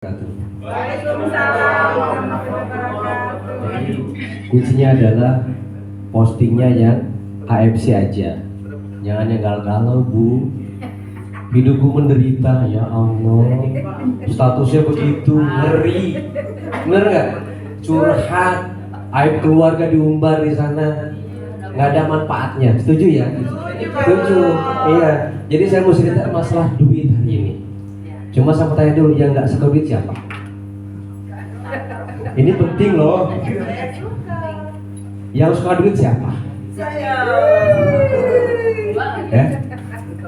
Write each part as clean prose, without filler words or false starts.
Waalaikumsalam warahmatullahi wabarakatuh. Jadi kuncinya adalah postingnya yang AFC aja, jangan yang galau-galau bu. Hidupku menderita, ya Allah. Statusnya begitu, ngeri, bener nggak? Curhat, aib keluarga diumbar di sana, nggak ada manfaatnya. Setuju ya? Setuju. Iya. Jadi saya mau cerita masalah duit hari ini. Cuma saya mau tanya dulu, yang nggak suka duit siapa? Ini penting loh. Yang suka duit siapa? Saya. Ya?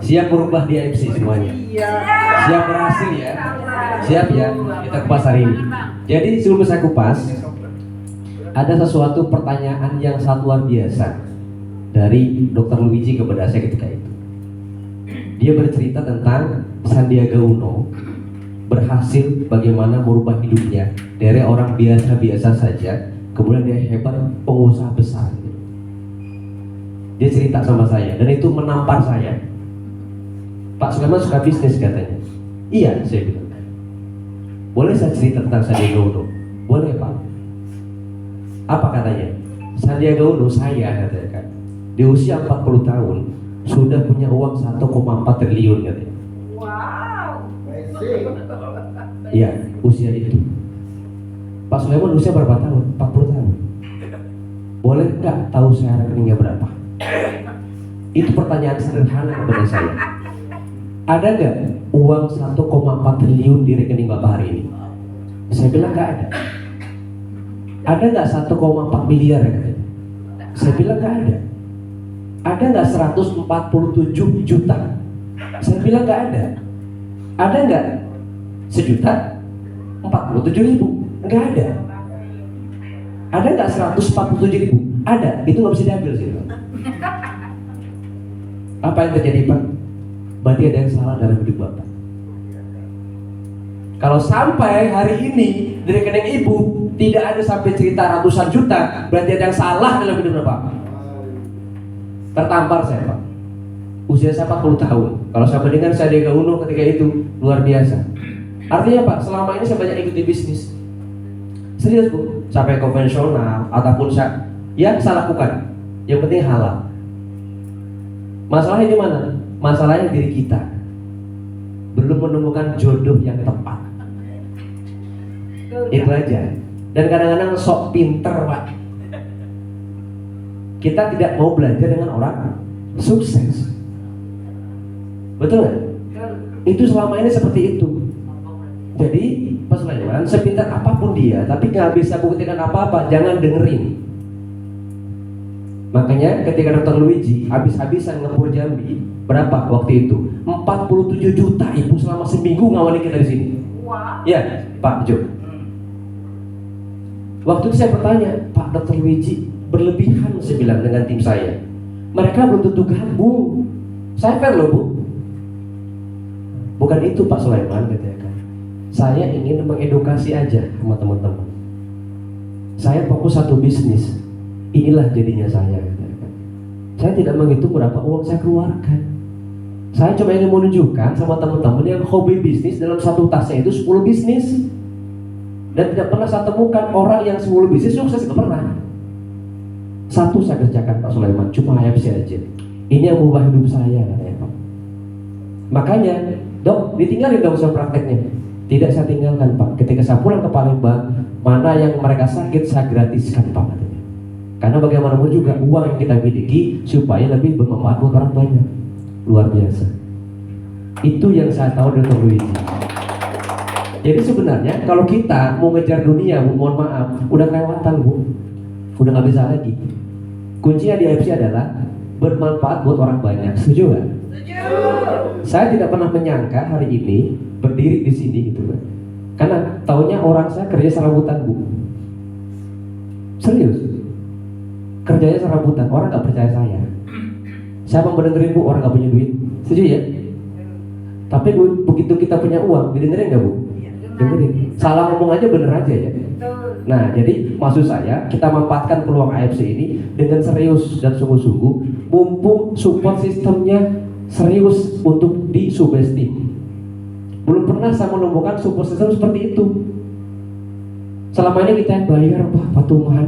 Siap berubah di AFC semuanya. Siap berhasil ya? Siap ya? Kita kupas hari ini. Jadi sebelum saya kupas, ada sesuatu pertanyaan yang sangat luar biasa dari Dr. Luigi kepada saya ketika itu. Dia bercerita tentang Sandiaga Uno berhasil bagaimana merubah hidupnya dari orang biasa-biasa saja, kemudian dia hebat, pengusaha besar. Dia cerita sama saya dan itu menampar saya. Pak Sulaiman suka bisnis katanya. Iya, saya bilang. Boleh saya cerita tentang Sandiaga Uno? Boleh Pak. Apa katanya? Sandiaga Uno saya katanya kan, di usia 40 tahun sudah punya uang 1,4 triliun katanya. Wow. Iya, usia itu. Pak Sulaiman usia berapa tahun? 40 tahun. Boleh nggak tahu saya rekeningnya berapa? Itu pertanyaan sederhana kepada saya. Ada nggak uang 1,4 triliun di rekening Bapak hari ini? Saya bilang nggak ada. Ada nggak 1,4 miliar katanya? Saya bilang nggak ada. Ada nggak 147 juta? Saya bilang nggak ada. Ada nggak 1.047.000? Nggak ada. Ada nggak 147.000? Ada. Itu nggak bisa diambil sih. Apa yang terjadi Pak? Berarti ada yang salah dalam hidup Bapak. Kalau sampai hari ini di rekening Ibu tidak ada sampai cerita ratusan juta, berarti ada yang salah dalam hidup Bapak. Tertampar saya Pak. Usia saya 40 tahun. Kalau saya bandingkan Sandiaga Uno ketika itu luar biasa. Artinya Pak, selama ini saya banyak ikuti bisnis. Serius Bu, sampai konvensional ataupun saya lakukan. Yang penting halal. Masalahnya di mana? Masalahnya diri kita. Belum menemukan jodoh yang tepat. Itu aja. Dan kadang-kadang sok pinter Pak. Kita tidak mau belajar dengan orang sukses. Betul nggak? Itu selama ini seperti itu. Jadi Pak Sulaiman sepintar apapun dia, tapi nggak bisa buktikan apa-apa, jangan dengerin. Makanya ketika Dr. Luigi habis-habisan ngepur Jambi, berapa waktu itu? 47 juta Ibu selama seminggu ngawali kita di sini. Wow. Ya Pak Jo. Waktu itu saya bertanya, Pak Dr. Luigi berlebihan, saya bilang dengan tim saya. Mereka belum tentu gabung. Saya fair loh Bu. Bukan itu Pak Sulaiman katanya kan. Saya ingin mengedukasi aja sama teman-teman. Saya fokus satu bisnis. Inilah jadinya saya katanya kan. Saya tidak menghitung berapa uang saya keluarkan. Saya cuma ingin menunjukkan sama teman-teman yang hobi bisnis dalam satu tasnya itu 10 bisnis. Dan tidak pernah saya temukan orang yang 10 bisnis sukses, tidak pernah. Satu saya kerjakan Pak Sulaiman, cuma AFC aja. Ini yang mengubah hidup saya katanya Pak. Makanya Dok, ditinggalin dong usaha prakteknya. Tidak saya tinggalkan Pak. Ketika saya pulang ke Palembang, mana yang mereka sakit saya gratiskan Pak katanya. Karena bagaimanapun juga uang yang kita miliki supaya lebih bermanfaat buat orang banyak. Luar biasa. Itu yang saya tahu dari Dr. Luigi. Jadi sebenarnya kalau kita mau ngejar dunia, Bu, mohon maaf, udah kelewatan Bu. Udah nggak bisa lagi. Kuncinya di AFC adalah bermanfaat buat orang banyak. Setuju nggak? Setuju. Saya tidak pernah menyangka hari ini berdiri di sini gitu kan. Karena taunya orang saya kerja serabutan Bu. Serius. Kerjanya serabutan, orang nggak percaya saya. Saya mau dengerin Bu, orang nggak punya duit. Setuju ya? Tapi Bu, begitu kita punya uang, didengerin nggak Bu? Dengerin. Salah ngomong aja bener aja ya. Nah, jadi maksud saya kita manfaatkan peluang AFC ini dengan serius dan sungguh-sungguh, mumpung support sistemnya serius untuk disubestim. Belum pernah saya menemukan support system seperti itu. Selama ini kita yang bayar Pak, patungan.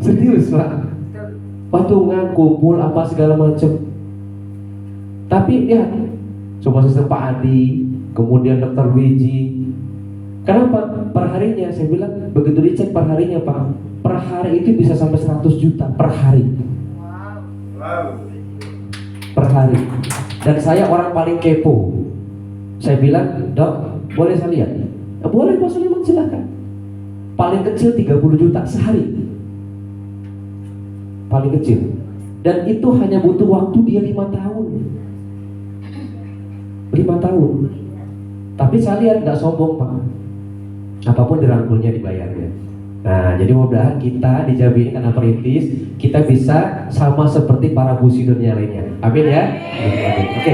Serius Pak, patungan, kumpul apa segala macam. Tapi ya, support system Pak Adi, kemudian Dr. Wiji. Kenapa? Perharinya saya bilang, begitu dicek perharinya Pak, per hari itu bisa sampai 100 juta per hari. Per hari. Dan saya orang paling kepo. Saya bilang, Dok, boleh saya lihat? Boleh Pak Suleman, silakan. Paling kecil 30 juta sehari. Paling kecil. Dan itu hanya butuh waktu dia 5 tahun. 5 tahun. Tapi saya lihat nggak sombong Pak. Apapun dirangkulnya dibayarnya. Nah, jadi mudah-mudahan kita di Jambi ini karena perintis, kita bisa sama seperti para busidurnya lainnya. Amin ya. Amin. Oke.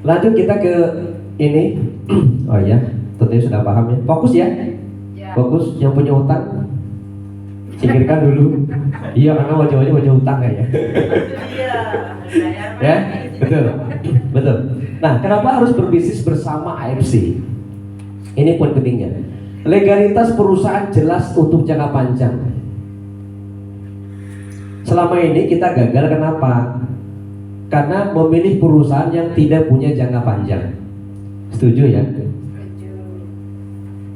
Lanjut kita ke ini. Oh ya, tentunya sudah paham ya. Fokus ya. Fokus, yang punya utang singkirkan dulu. Iya, karena wajah-wajah wajah utang kayaknya. Ya, betul. Betul. Nah, kenapa harus berbisnis bersama AFC? Ini poin pentingnya. Legalitas perusahaan jelas untuk jangka panjang. Selama ini kita gagal kenapa? Karena memilih perusahaan yang tidak punya jangka panjang. Setuju ya?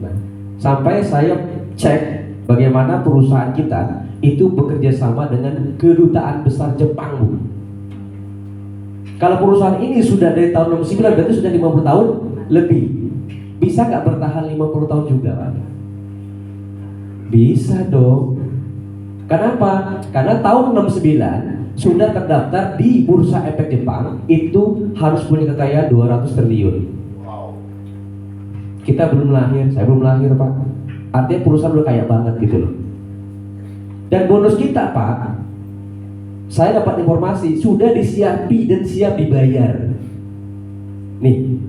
Nah, sampai saya cek bagaimana perusahaan kita itu bekerja sama dengan kedutaan besar Jepang, Bu. Kalau perusahaan ini sudah dari tahun 69, berarti sudah 50 tahun lebih. Bisa nggak bertahan 50 tahun juga, Pak? Bisa dong. Kenapa? Karena tahun 69 sudah terdaftar di Bursa Efek Jepang, itu harus punya kekayaan 200 triliun. Kita belum lahir, saya belum lahir Pak. Artinya perusahaan udah kaya banget gitu loh. Dan bonus kita Pak, saya dapat informasi sudah disiapi dan siap dibayar. Nih,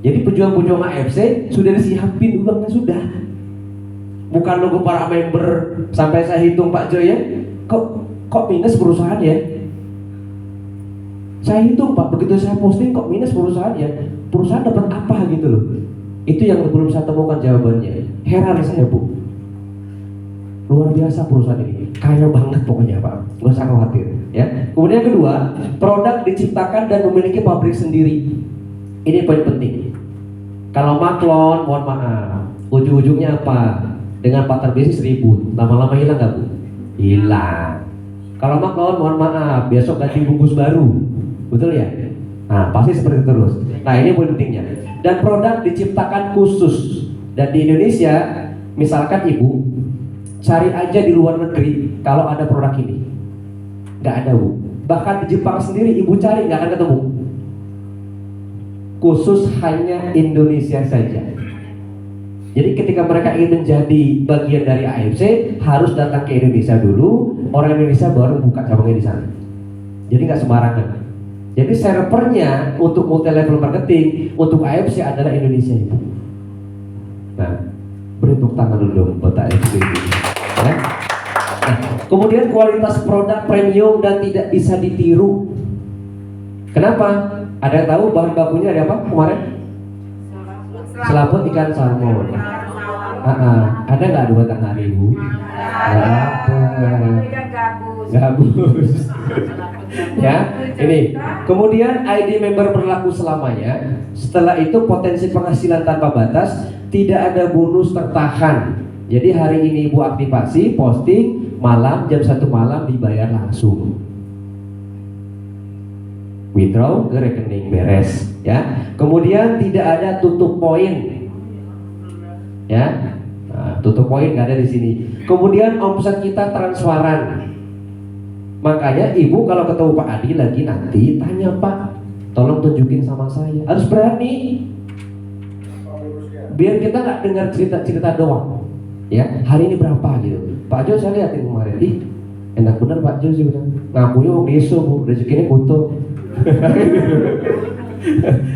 jadi pejuang-pejuang AFC sudah disiapin uangnya sudah. Bukan nunggu para member sampai saya hitung Pak Joy ya. Kok minus perusahaan ya? Saya hitung Pak, begitu saya posting kok minus perusahaan ya. Perusahaan dapat apa gitu loh. Itu yang belum saya temukan jawabannya. Heran saya Bu. Luar biasa perusahaan ini, kaya banget pokoknya Pak. Gak usah khawatir ya. Kemudian kedua, produk diciptakan dan memiliki pabrik sendiri. Ini poin penting. Kalau maklon, mohon maaf, ujung-ujungnya apa? Dengan partner bisnis ribut, lama-lama hilang gak Bu? Hilang. Kalau maklon, mohon maaf, besok ganti bungkus baru, betul ya? Nah, pasti seperti itu terus. Nah, ini poin pentingnya. Dan produk diciptakan khusus. Dan di Indonesia, misalkan Ibu cari aja di luar negeri kalau ada produk ini, nggak ada Bu. Bahkan di Jepang sendiri Ibu cari nggak akan ketemu. Khusus hanya Indonesia saja. Jadi ketika mereka ingin menjadi bagian dari AFC, harus datang ke Indonesia dulu. Orang Indonesia baru buka cabangnya di sana. Jadi nggak sembarangan. Jadi servernya untuk multi level marketing untuk AFC adalah Indonesia Ibu. Nah, beri tepuk tangan dulu dong buat AFC ini. Ya. Nah, kemudian kualitas produk premium dan tidak bisa ditiru. Kenapa? Ada yang tahu bahan bakunya ada apa kemarin? Selaput ikan salmon. Ada nggak di batang hari Bu? Gabus. Ya, ini. Kemudian ID member berlaku selamanya. Setelah itu potensi penghasilan tanpa batas, tidak ada bonus tertahan. Jadi hari ini Ibu aktivasi, posting, malam jam 1 malam dibayar langsung. Withdraw ke rekening beres, ya. Kemudian tidak ada tutup poin, ya. Nah, tutup poin nggak ada di sini. Kemudian omset kita transparan. Makanya Ibu kalau ketemu Pak Adi lagi nanti tanya Pak, tolong tunjukin sama saya. Harus berani. Biar kita nggak dengar cerita-cerita doang. Ya, hari ini berapa gitu. Pak Jo saya lihatin kemarin, ih enak bener Pak Jo sih bilang. Ngakunya mau besok Bu, rezekinya butuh.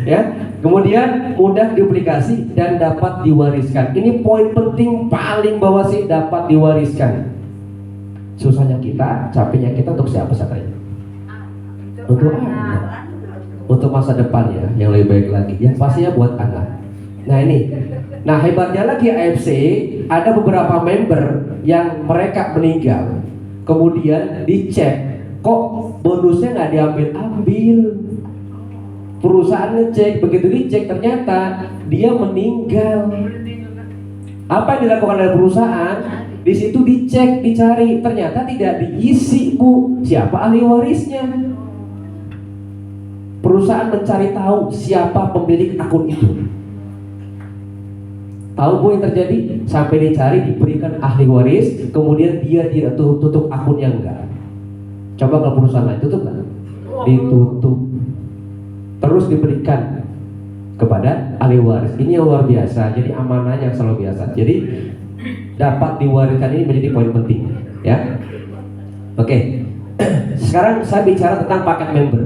Ya, kemudian mudah duplikasi dan dapat diwariskan. Ini poin penting paling bawah sih, dapat diwariskan. Susahnya kita, capeknya kita untuk siapa katanya? Untuk anak. untuk masa depan ya, yang lebih baik lagi. Yang pastinya buat anak. Nah ini, nah hebatnya lagi AFC, ada beberapa member yang mereka meninggal, kemudian dicek, kok bonusnya nggak diambil. Perusahaan ngecek, begitu dicek ternyata dia meninggal. Apa yang dilakukan oleh perusahaan? Di situ dicek, dicari, ternyata tidak diisi, Bu. Siapa ahli warisnya? Perusahaan mencari tahu siapa pemilik akun itu. Tahu Bu yang terjadi? Sampai dicari, diberikan ahli waris, kemudian dia tidak tutup akunnya enggak. Coba kalau perusahaan lain tutup nggak? Ditutup. Terus diberikan kepada ahli waris. Ini yang luar biasa. Jadi amanah yang selalu biasa. Jadi dapat diwariskan ini menjadi poin penting, ya. Oke. Sekarang saya bicara tentang paket member.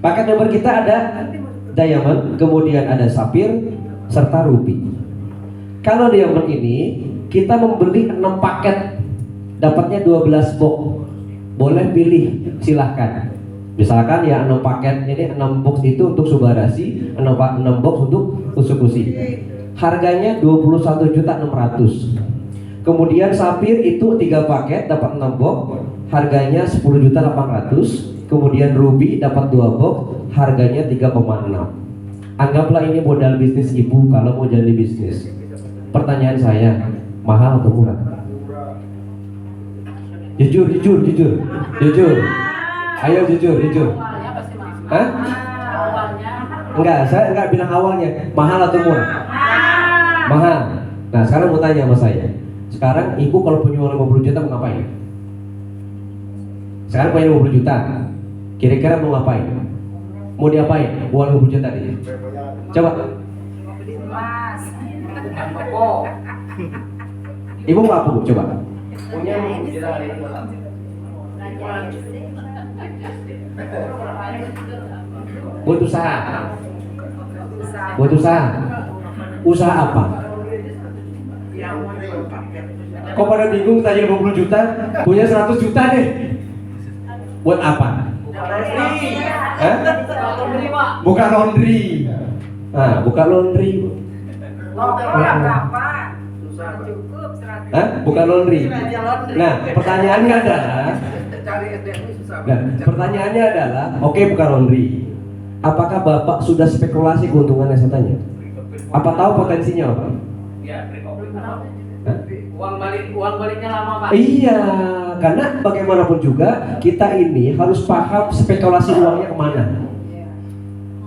Paket member kita ada diamond, kemudian ada sapphire, serta ruby. Kalau diamond ini kita membeli 6 paket, dapatnya 12 box. Boleh pilih, silahkan. Misalkan ya 6 paket ini 6 box itu untuk Subarasi, 6 box untuk Usukusi. Harganya 21.600.000. Kemudian Sapphire itu 3 paket dapat 6 box, harganya 10.800.000. Kemudian Ruby dapat 2 box, harganya 3,6. Anggaplah ini modal bisnis ibu kalau mau jadi bisnis. Pertanyaan saya, mahal atau murah? Jujur. Ayo jujur. Hah? Enggak, saya enggak bilang awalnya. Mahal atau murah? Mahal. Nah, sekarang mau tanya sama saya. Sekarang ibu kalau punya uang 50 juta mau ngapain? Sekarang punya 50 juta. Kira-kira mau ngapain? Mau diapain? Uang 50 juta tadi. Coba. Ibu mau apa, Bu? Coba. Punya 50 juta. Buat usaha. Usaha apa? Kok pada bingung tanya 50 juta, punya 100 juta deh. Buat apa? Hah? Buka laundry. Nah, buka laundry. Berapa? Cukup 100. Hah? Buka laundry. Nah, pertanyaannya adalah, oke, buka laundry. Apakah Bapak sudah spekulasi keuntungannya, saya tanya? Apa tahu potensinya apa? Uang baliknya lama, Pak. Iya, karena bagaimanapun juga kita ini harus paham spekulasi uangnya kemana.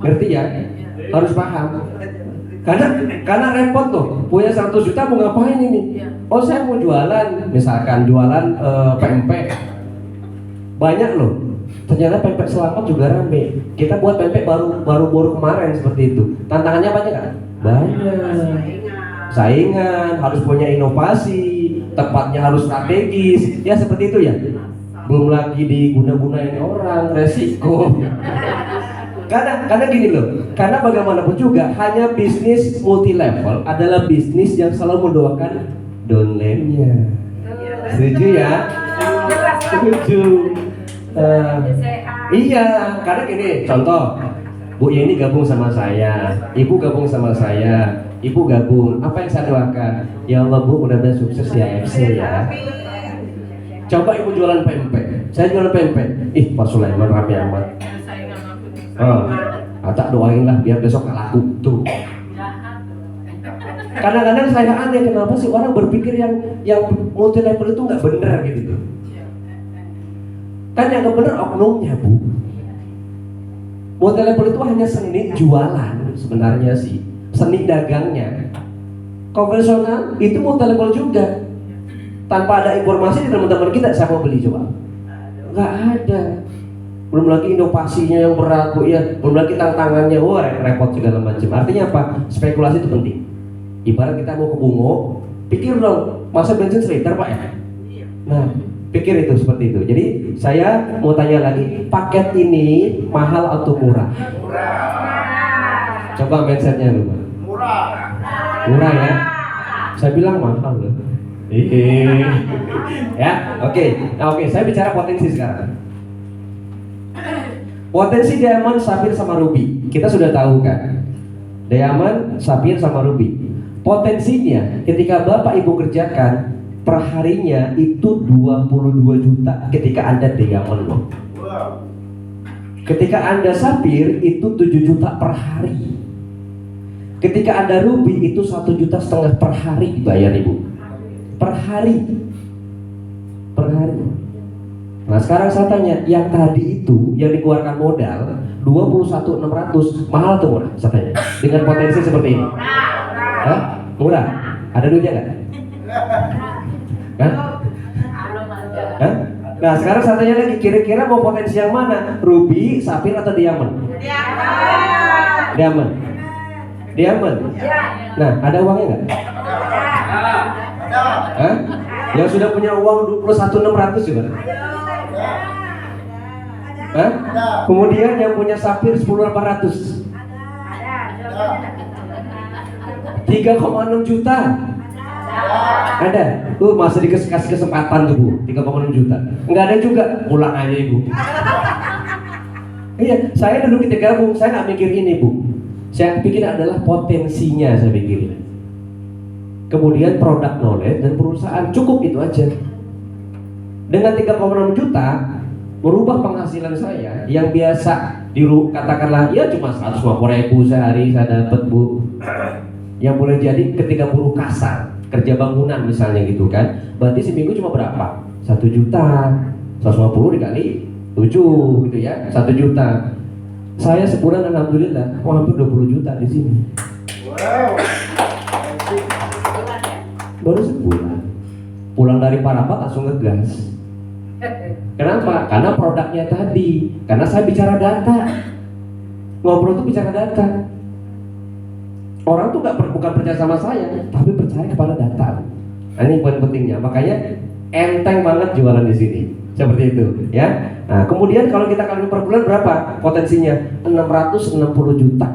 Ngerti ya? Harus paham. Karena repot tuh, punya 100 juta mau ngapain ini? Oh, saya mau jualan, misalkan jualan PMP. Banyak loh. Ternyata pempek selamat juga rame. Kita buat pempek baru kemarin seperti itu. Tantangannya banyak kan? Banyak. Saingan, harus punya inovasi, tempatnya harus strategis. Ya seperti itu ya. Belum lagi diguna-gunain orang, resiko. Karena gini loh. Karena bagaimanapun juga hanya bisnis multi level adalah bisnis yang selalu mendoakan downline-nya. Setuju ya? Setuju. Iya, karena gini, contoh, Bu Yeni gabung sama saya, Ibu gabung sama saya, Ibu gabung. Apa yang saya doakan? Ya Allah, Bu, mudah-mudahan sukses ya FC ya. Coba Ibu jualan pempek, saya jualan pempek. Ih, Pak Sulaiman rame amat. Tak doain lah biar besok gak laku tuh. Kadang-kadang saya aneh, kenapa sih orang berpikir yang multi level itu nggak bener gitu tuh. Kan yang gak bener oknumnya, Bu. Multi level itu hanya seni jualan sebenarnya sih, seni dagangnya. Konvensional itu multi level juga. Tanpa ada informasi di teman-teman kita, siapa beli coba? Nggak ada. Belum lagi inovasinya yang berat, Bu, ya. Belum lagi tantangannya, wah repot segala macam. Artinya apa? Spekulasi itu penting. Ibarat kita mau ke Bungo, pikir dong, masa bensin seliter, Pak ya? Nah, pikir itu seperti itu. Jadi saya mau tanya lagi, paket ini mahal atau murah? Coba mindsetnya dulu. Murah ya? Saya bilang mahal loh. Ya, oke. Nah, oke, saya bicara potensi sekarang. Potensi diamond, sapir sama ruby kita sudah tahu kan. Diamond, sapir sama ruby. Potensinya ketika Bapak Ibu kerjakan perharinya itu 22 juta ketika Anda diamond loh. Ketika Anda sapir itu 7 juta per hari. Ketika Anda ruby itu 1,5 juta per hari dibayar Ibu. Per hari. Per hari. Nah sekarang saya tanya, yang tadi itu yang dikeluarkan modal 21.600 mahal atau murah? Saya tanya. Dengan potensi seperti ini. Hah? Murah? Ada duitnya nggak? Hah? Hah? Nah sekarang saya tanya lagi, kira-kira mau potensi yang mana? Ruby, sapir atau diamond? Diamond. Diamond. Nah ada uangnya nggak? Hah? Yang sudah punya uang 21.600 juga? Hah? Kemudian yang punya sapir 10.800. 3,6 juta. Ada. Tuh masih dikasih kesempatan tuh Bu, 3,6 juta. Enggak ada juga, pulang aja Ibu. Iya, saya dulu ketika gabung, saya nggak mikir ini Bu. Saya pikir adalah potensinya, saya pikir. Kemudian produk knowledge dan perusahaan, cukup itu aja. Dengan 3,6 juta merubah penghasilan saya yang biasa katakanlah ya cuma 150.000 sehari saya dapat Bu. Yang boleh jadi ketika buruh kasar kerja bangunan misalnya gitu kan, berarti seminggu cuma berapa? 1 juta 150 dikali 7 gitu ya, 1 juta. Saya sebulan alhamdulillah hampir 20 juta di sini. Wow. Baru sebulan. Pulang dari Parapat langsung ngegas. Kenapa? Karena produknya tadi. Karena saya bicara data. Ngobrol tuh bicara data. Orang tuh bukan percaya sama saya, tapi percaya kepada data. Nah, ini poin pentingnya. Makanya enteng banget jualan di sini. Seperti itu, ya. Nah, kemudian kalau kita kali per bulan berapa potensinya? 660 juta.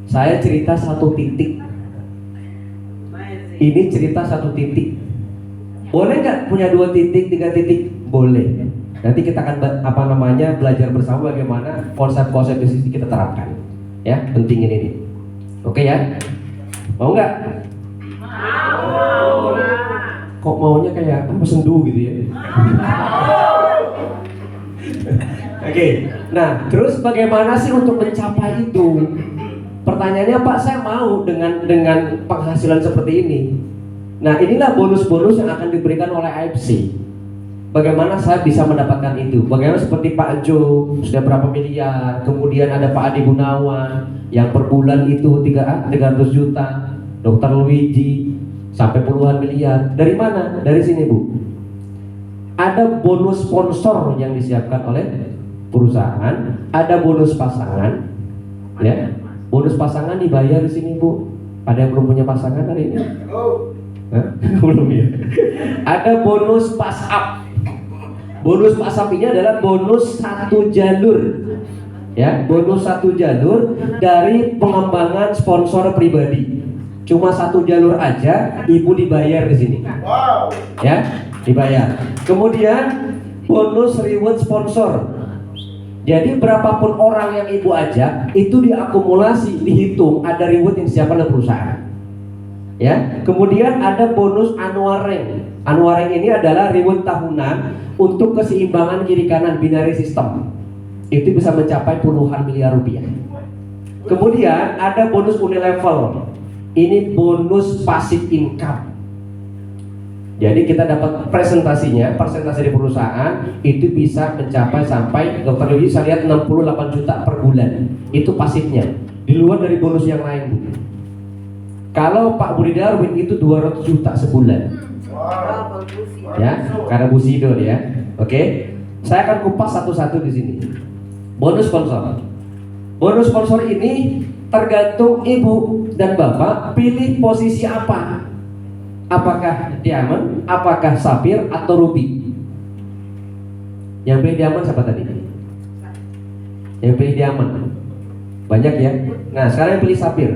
Saya cerita satu titik. Ini cerita satu titik. Boleh nggak punya 2 titik, 3 titik? Boleh. Nanti kita akan belajar bersama bagaimana konsep-konsep bisnis kita terapkan. Ya, pentingin ini. Oke ya? Mau nggak? Mau. Kok maunya kayak apa sendu gitu ya? Oke. Nah, terus bagaimana sih untuk mencapai itu? Pertanyaannya Pak, saya mau dengan penghasilan seperti ini. Nah, inilah bonus-bonus yang akan diberikan oleh AFC. Bagaimana saya bisa mendapatkan itu? Bagaimana seperti Pak Jo sudah berapa miliar, kemudian ada Pak Adi Gunawan yang per bulan itu 300 juta, Dr. Luigi sampai puluhan miliar. Dari mana? Dari sini Bu. Ada bonus sponsor yang disiapkan oleh perusahaan, ada bonus pasangan, ya. Bonus pasangan dibayar di sini Bu. Ada yang belum punya pasangan hari ini? Belum ya. Ada bonus pass up. Bonus pass up ini adalah bonus 1 jalur. Ya, bonus 1 jalur dari pengembangan sponsor pribadi. Cuma 1 jalur aja, Ibu dibayar di sini. Wow. Ya, dibayar. Kemudian bonus reward sponsor. Jadi berapapun orang yang Ibu ajak, itu diakumulasi, dihitung, ada reward yang disiapkan oleh perusahaan. Ya, kemudian ada bonus annual rank. Annual rank ini adalah reward tahunan untuk keseimbangan kiri kanan binary system. Itu bisa mencapai puluhan miliar rupiah. Kemudian ada bonus unilevel. Ini bonus passive income. Jadi kita dapat presentasinya, persentase di perusahaan itu bisa mencapai sampai Dr. Luigi saya lihat 68 juta per bulan. Itu pasifnya. Di luar dari bonus yang lain. Kalau Pak Budi Darwin itu 200 juta sebulan. Ya, karena Bu Sido ya. Oke. Saya akan kupas satu-satu di sini. Bonus sponsor. Bonus sponsor ini tergantung Ibu dan Bapak pilih posisi apa. Apakah diamond, apakah sapir atau ruby? Yang pilih diamond siapa tadi? Yang pilih diamond. Banyak ya. Nah, sekarang yang pilih sapir.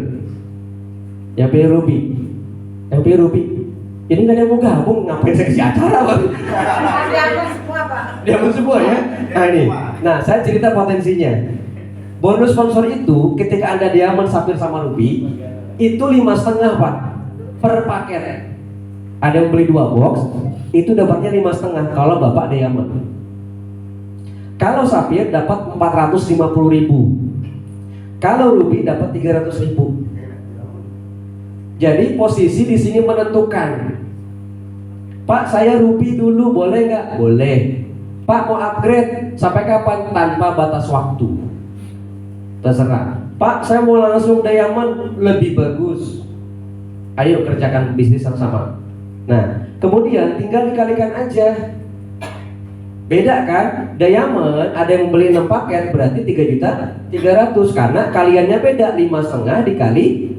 Yang pilih ruby. Yang pilih ruby. Ini nggak ada yang mau gabung, ngapain saya kasih acara Bang? Diamond semua Pak. Diamond semua ya. Nah ini. Nah saya cerita potensinya. Bonus sponsor itu ketika Anda diamond, sapphire sama ruby itu 5,5 Pak per paket. Ada yang beli 2 box itu dapatnya 5,5 kalau Bapak diamond. Kalau sapphire dapat 450.000. Kalau ruby dapat 300.000. Jadi posisi di sini menentukan. Pak saya ruby dulu boleh nggak? Boleh. Pak mau upgrade sampai kapan? Tanpa batas waktu. Terserah. Pak saya mau langsung diamond lebih bagus. Ayo kerjakan bisnis yang sama. Nah kemudian tinggal dikalikan aja. Beda kan? Diamond ada yang beli 6 paket berarti 3.300.000 karena kaliannya beda 5,5 dikali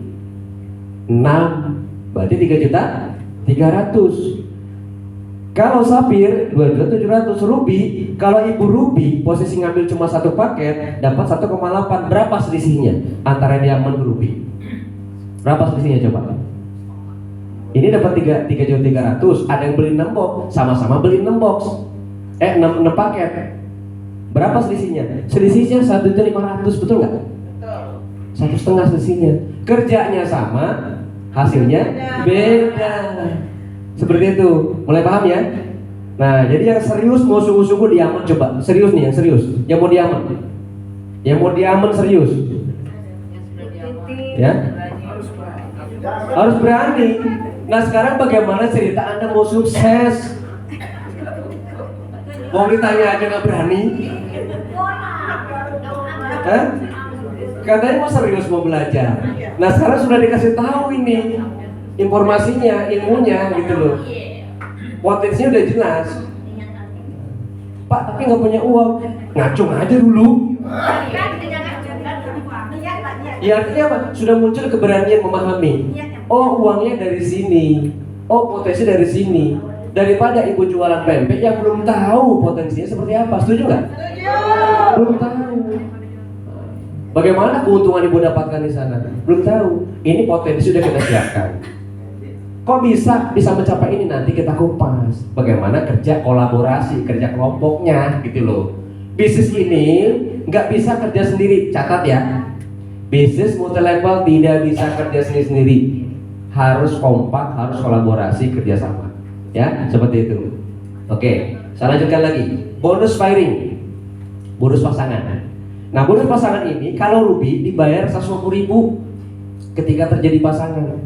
6 berarti 3.300.000. Kalau sapphire 2.700.000. Ruby, kalau ibu ruby posisi ngambil cuma 1 paket dapat 1,8. Berapa selisihnya antara diamond dan ruby? Berapa selisihnya coba? Ini dapat 3.300.000. Ada yang beli 6 box, sama-sama beli 6 box. 6 paket. Berapa selisihnya? Selisihnya 1.500.000, betul nggak? Betul. 1,5 selisihnya. Kerjanya sama, hasilnya beda. Seperti itu. Mulai paham ya? Nah, jadi yang serius mau sungguh-sungguh diamond coba. Serius nih, yang serius. Yang mau diamond. Yang mau diamond serius. Ya? Harus berani. Nah, sekarang bagaimana cerita Anda mau sukses? Mau ditanya aja nggak berani? Katanya mau serius mau belajar. Nah sekarang sudah dikasih tahu ini informasinya, ilmunya gitu loh. Potensinya udah jelas. Pak tapi nggak punya uang, ngacung aja dulu. Ya artinya apa? Sudah muncul keberanian memahami. Oh uangnya dari sini. Oh potensi dari sini. Daripada ibu jualan pempek yang belum tahu potensinya seperti apa. Setuju nggak? Belum tahu. Bagaimana keuntungan ibu dapatkan di sana? Belum tahu. Ini potensi sudah kita siapkan. Kok bisa mencapai ini? Nanti kita kupas. Bagaimana kerja kolaborasi, kerja kelompoknya, gitu loh. Bisnis ini nggak bisa kerja sendiri. Catat ya. Bisnis multi level tidak bisa kerja sendiri. Harus kompak, harus kolaborasi, kerjasama. Ya, seperti itu. Oke, saya lanjutkan lagi. Bonus firing, bonus pasangan. Nah, bonus pasangan ini kalau ruby dibayar 150.000 ketika terjadi pasangan.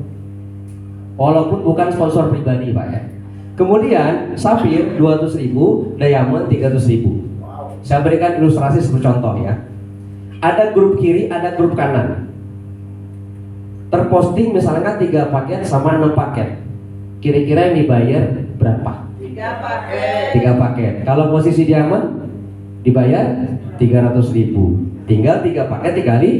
Walaupun bukan sponsor pribadi, Pak ya. Kemudian sapphire 200.000, diamond 300.000. Saya berikan ilustrasi sebagai contoh ya. Ada grup kiri, ada grup kanan. Terposting misalnya 3 paket sama 6 paket. Kira-kira yang dibayar berapa? 3 paket. 3 paket. Kalau posisi diamond dibayar 300.000. Tinggal 3 paket dikali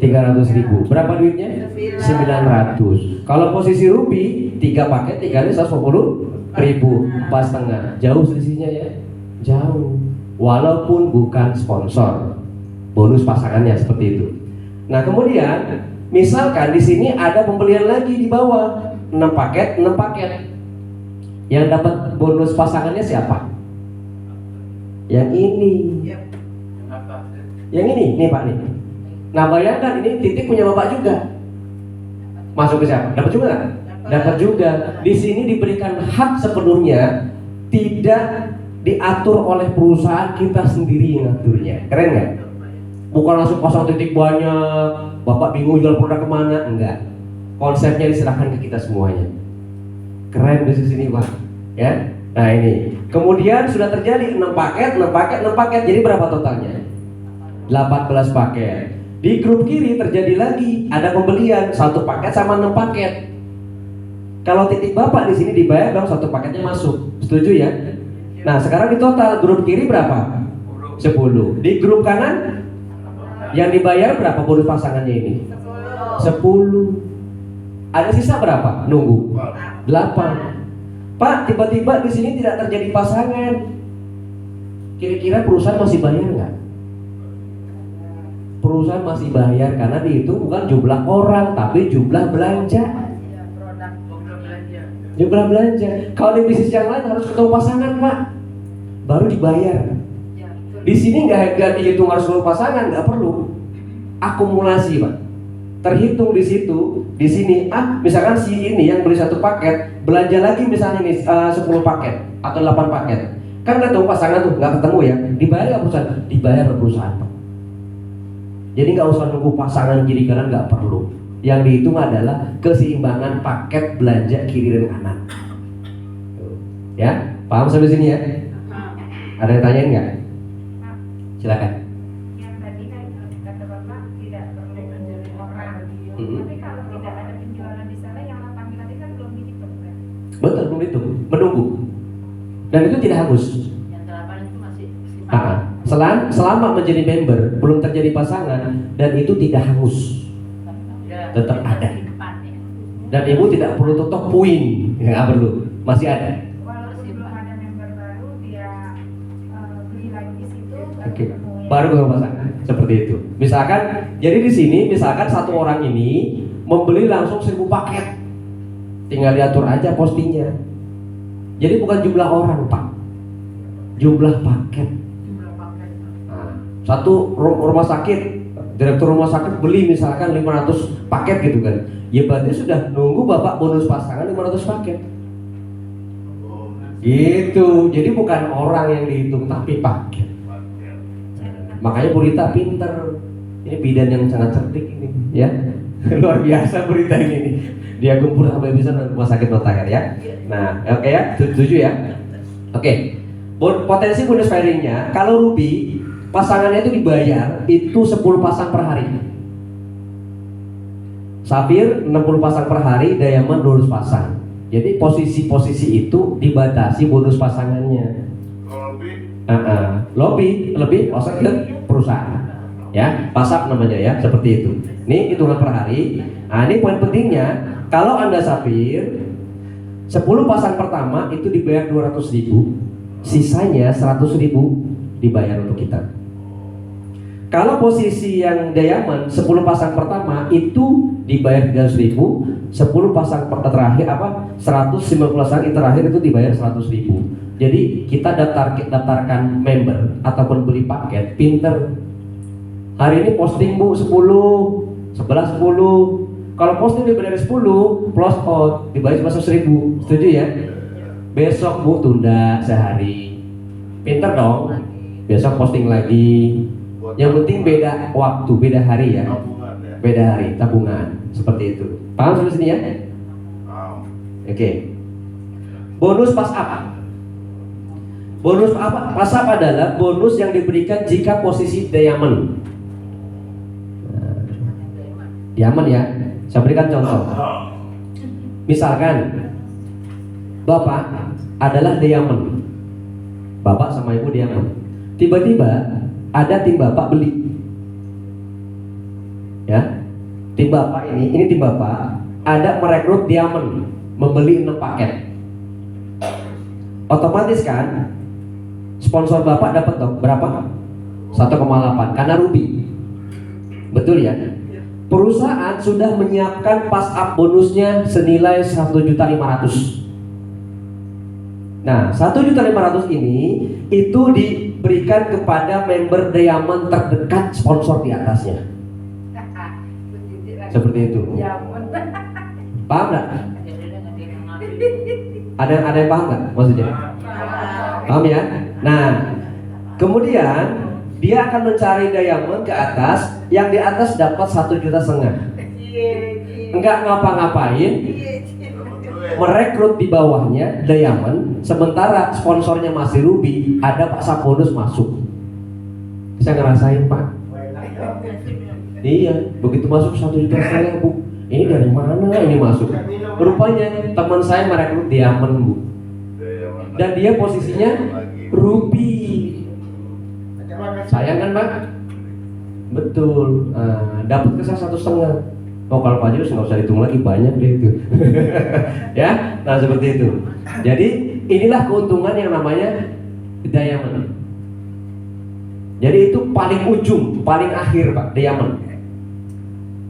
300.000. Berapa duitnya? 900. Kalau posisi ruby 3 paket dikali 150.000. 4,5. Jauh selisihnya ya? Jauh. Walaupun bukan sponsor. Bonus pasangannya seperti itu. Nah, kemudian misalkan di sini ada pembelian lagi di bawah. 6 paket. Yang dapat bonus pasangannya siapa? Yang ini. Yang ini, nih Pak nih. Nah bayangkan ini Titik punya bapak juga. Masuk ke siapa? Dapat juga nggak? Dapat juga. Di sini diberikan hak sepenuhnya, tidak diatur oleh perusahaan, kita sendiri yang ngaturnya. Keren nggak? Bukan langsung pasang titik banyak, bapak bingung jual produk kemana? Enggak. Konsepnya diserahkan ke kita semuanya. Keren bisnis ini Pak. Ya. Nah ini. Kemudian sudah terjadi 6 paket. Jadi berapa totalnya? 18 paket. Di grup kiri terjadi lagi ada pembelian 1 paket sama 6 paket. Kalau Titik bapak di sini dibayar dong 1 paketnya masuk. Setuju ya? Nah sekarang di total grup kiri berapa? 10. Di grup kanan yang dibayar berapa bonus pasangannya ini? 10. Ada sisa berapa? Nunggu 8. Pak, tiba-tiba di sini tidak terjadi pasangan. Kira-kira perusahaan masih bayar nggak? Perusahaan masih bayar karena dihitung bukan jumlah orang, tapi jumlah belanja. Jumlah belanja. Kalau di bisnis yang lain harus ketemu pasangan, Pak. baru dibayar. Ya, betul. Di sini nggak dihitung harus 10 pasangan, nggak perlu. Akumulasi Pak. Terhitung di situ, di sini misalkan si ini yang beli satu paket belanja lagi misalnya nih 10 paket atau 8 paket, kan nggak tahu pasangan tuh nggak ketemu ya, dibayar nggak perusahaan? Dibayar oleh perusahaan Pak. Jadi nggak usah nunggu pasangan kiri kanan, nggak perlu. Yang dihitung adalah keseimbangan paket belanja kiri dan kanan. Ya, paham sampai sini ya? Ada yang tanyain nggak? Silakan. Yang tadi kan kata Bapak tidak perlu menjadi orang. Tapi kalau tidak ada penjualan di sana, yang 8 tadi kan belum dihitung kan? Betul, belum itu, menunggu. Dan itu tidak hangus. Yang 8 itu masih Selama menjadi member, belum terjadi pasangan, dan itu tidak hangus. Tetap ada. Dan ibu tidak perlu tutup puing, nggak perlu, masih ada. Walaupun belum ada member baru, dia beli lagi di situ. Oke. Baru ketemu pasangan, seperti itu. Misalkan, jadi di sini, misalkan satu orang ini membeli langsung 1000 paket, tinggal diatur aja postingnya. Jadi bukan jumlah orang Pak, jumlah paket. Nah, satu rumah sakit, direktur rumah sakit beli misalkan 500 paket gitu kan, ya berarti sudah nunggu Bapak bonus pasangan 500 paket gitu. Jadi bukan orang yang dihitung tapi paket. Makanya Bu Rita pinter, ini bidan yang sangat cerdik ini ya. Luar biasa Bu Rita ini, dia kumpul sampai bisa rumah sakit Notaher ya. Nah oke ya, setuju ya. Oke, potensi bonus pairingnya kalau Ruby pasangannya itu dibayar itu 10 pasang per hari. Safir 60 pasang per hari, Diamond 200 pasang. Jadi posisi-posisi itu dibatasi bonus pasangannya. Lebih pasang ke perusahaan. Ya, pasak namanya ya, seperti itu. Ini hitungan per hari. Nah, ini poin pentingnya, kalau Anda Safir 10 pasang pertama itu dibayar 200.000, sisanya 100.000 dibayar untuk kita. Kalau posisi yang Diamond 10 pasang pertama itu dibayar 300.000, 10 pasang terakhir 150 pasang yang terakhir itu dibayar 100.000. Jadi kita daftarkan member ataupun beli paket pinter. Hari ini posting Bu 10, 11 10. Kalau posting dibayar 10, close out dibayar cuma 100.000. Setuju ya? Besok Bu tunda sehari. Pinter dong. Besok posting lagi. Yang penting beda waktu, beda hari ya. Beda hari, tabungan. Seperti itu. Paham sampai sini ya? Oke. Bonus pas up. Bonus apa? Pas up adalah bonus yang diberikan jika posisi Diamond. Diamond ya. Saya berikan contoh. Misalkan Bapak adalah Diamond. Bapak sama Ibu Diamond. Tiba-tiba ada tim Bapak beli. Ya. Tim Bapak ini tim Bapak ada merekrut Diamond membeli 6 paket. Otomatis kan sponsor Bapak dapat dong berapa? 1,8 karena Ruby. Betul ya? Perusahaan sudah menyiapkan pas up bonusnya senilai 1.500.000. Nah, 1.500.000 ini itu diberikan kepada member Diamond terdekat sponsor di atasnya. Seperti itu. Paham nggak? Ada yang paham nggak maksudnya? Paham ya? Nah, kemudian dia akan mencari Diamond ke atas, yang di atas dapat 1,5 juta. Enggak ngapa-ngapain, merekrut di bawahnya Diamond, sementara sponsornya masih Ruby, ada Pak Sapodus masuk. Bisa ngerasain Pak? Iya, begitu masuk 1,5 juta Bu. Ini dari mana ini masuk? Rupanya teman saya merekrut Diamond Bu. Dan dia posisinya Ruby. Sayang kan Pak? Betul. Dapat ke saya 1,5. Oh kalau Pak Jus nggak usah hitung lagi, banyak deh itu. Ya, nah seperti itu. Jadi inilah keuntungan yang namanya Diamond. Jadi itu paling ujung, paling akhir Pak, Diamond.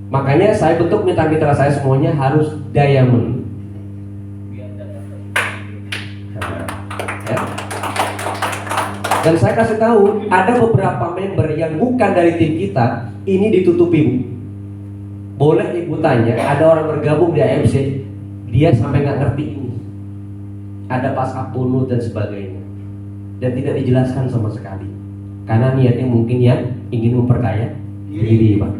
Makanya saya bentuk mitra-mitra saya semuanya harus Diamond. Ya. Dan saya kasih tahu, ada beberapa member yang bukan dari tim kita, ini ditutupi, Bu. Boleh Ibu tanya, ada orang bergabung di AMC, dia sampai nggak ngerti ini. Ada pas punut dan sebagainya. Dan tidak dijelaskan sama sekali. Karena niatnya mungkin ya ingin memperkaya diri, Pak.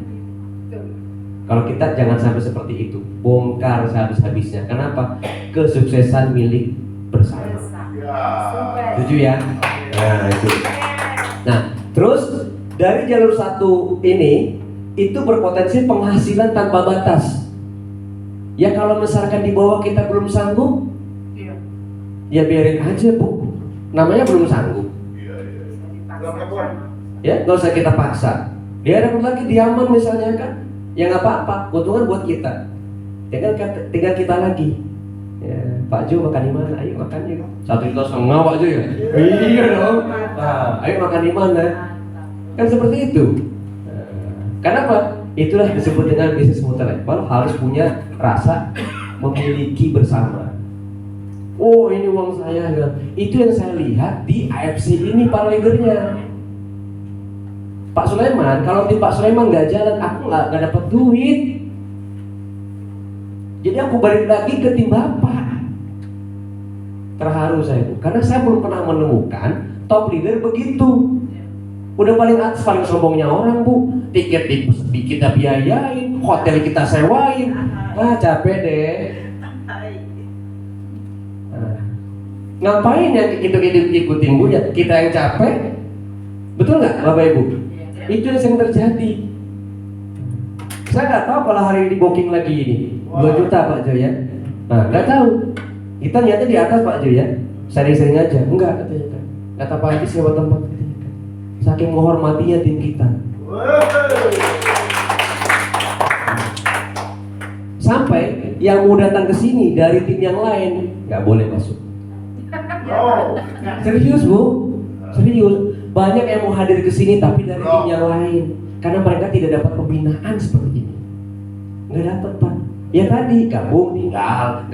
Kalau kita jangan sampai seperti itu, bongkar sehabis-habisnya. Kenapa? Kesuksesan milik bersama. Setuju ya? Nah itu. Nah terus dari jalur satu ini itu berpotensi penghasilan tanpa batas. Ya kalau misalkan di bawah kita belum sanggup, ya biarin aja, Bu. Namanya belum sanggup. Ya nggak usah kita paksa. Dia dapat lagi diaman misalnya kan. Ya nggak apa-apa, keuntungan buat kita. Tinggal kita lagi. Ya, Pak Jo makan di mana? Ayo makan yuk. 1,5 juta Pak Jo ya. Iya dong. Nah, ayo makan di mana? Kan seperti itu. Kenapa? Itulah disebut dengan bisnis multi-level, harus punya rasa memiliki bersama. Oh ini uang saya ya. Itu yang saya lihat di AFC ini para leadernya. Pak Sulaiman, kalau tim Pak Sulaiman nggak jalan, aku nggak dapat duit. Jadi aku balik lagi ke tim Bapak. Terharu saya, Bu, karena saya belum pernah menemukan top leader begitu. Udah paling atas, paling sombongnya orang, Bu. Tiket kita biayain, hotel kita sewain. Capek deh. Ngapain yang kita ikutin, Bu? Ya kita yang capek. Betul nggak, Bapak Ibu? Itu yang sering terjadi. Saya nggak tahu kalau hari ini booking lagi ini 2 juta Pak Jo ya. Nah nggak tahu. Kita niatnya di atas Pak Jo ya. Sering-sering aja. Enggak katanya. Kata Pak Haji sewa tempat. Saking menghormatinya tim kita. Sampai yang mau datang ke sini dari tim yang lain nggak boleh masuk. Serius, Bu? Serius. Banyak yang mau hadir ke sini tapi dari tim yang lain karena mereka tidak dapat pembinaan seperti ini. Nggak dapat, Pak. Ya tadi gabung tinggal.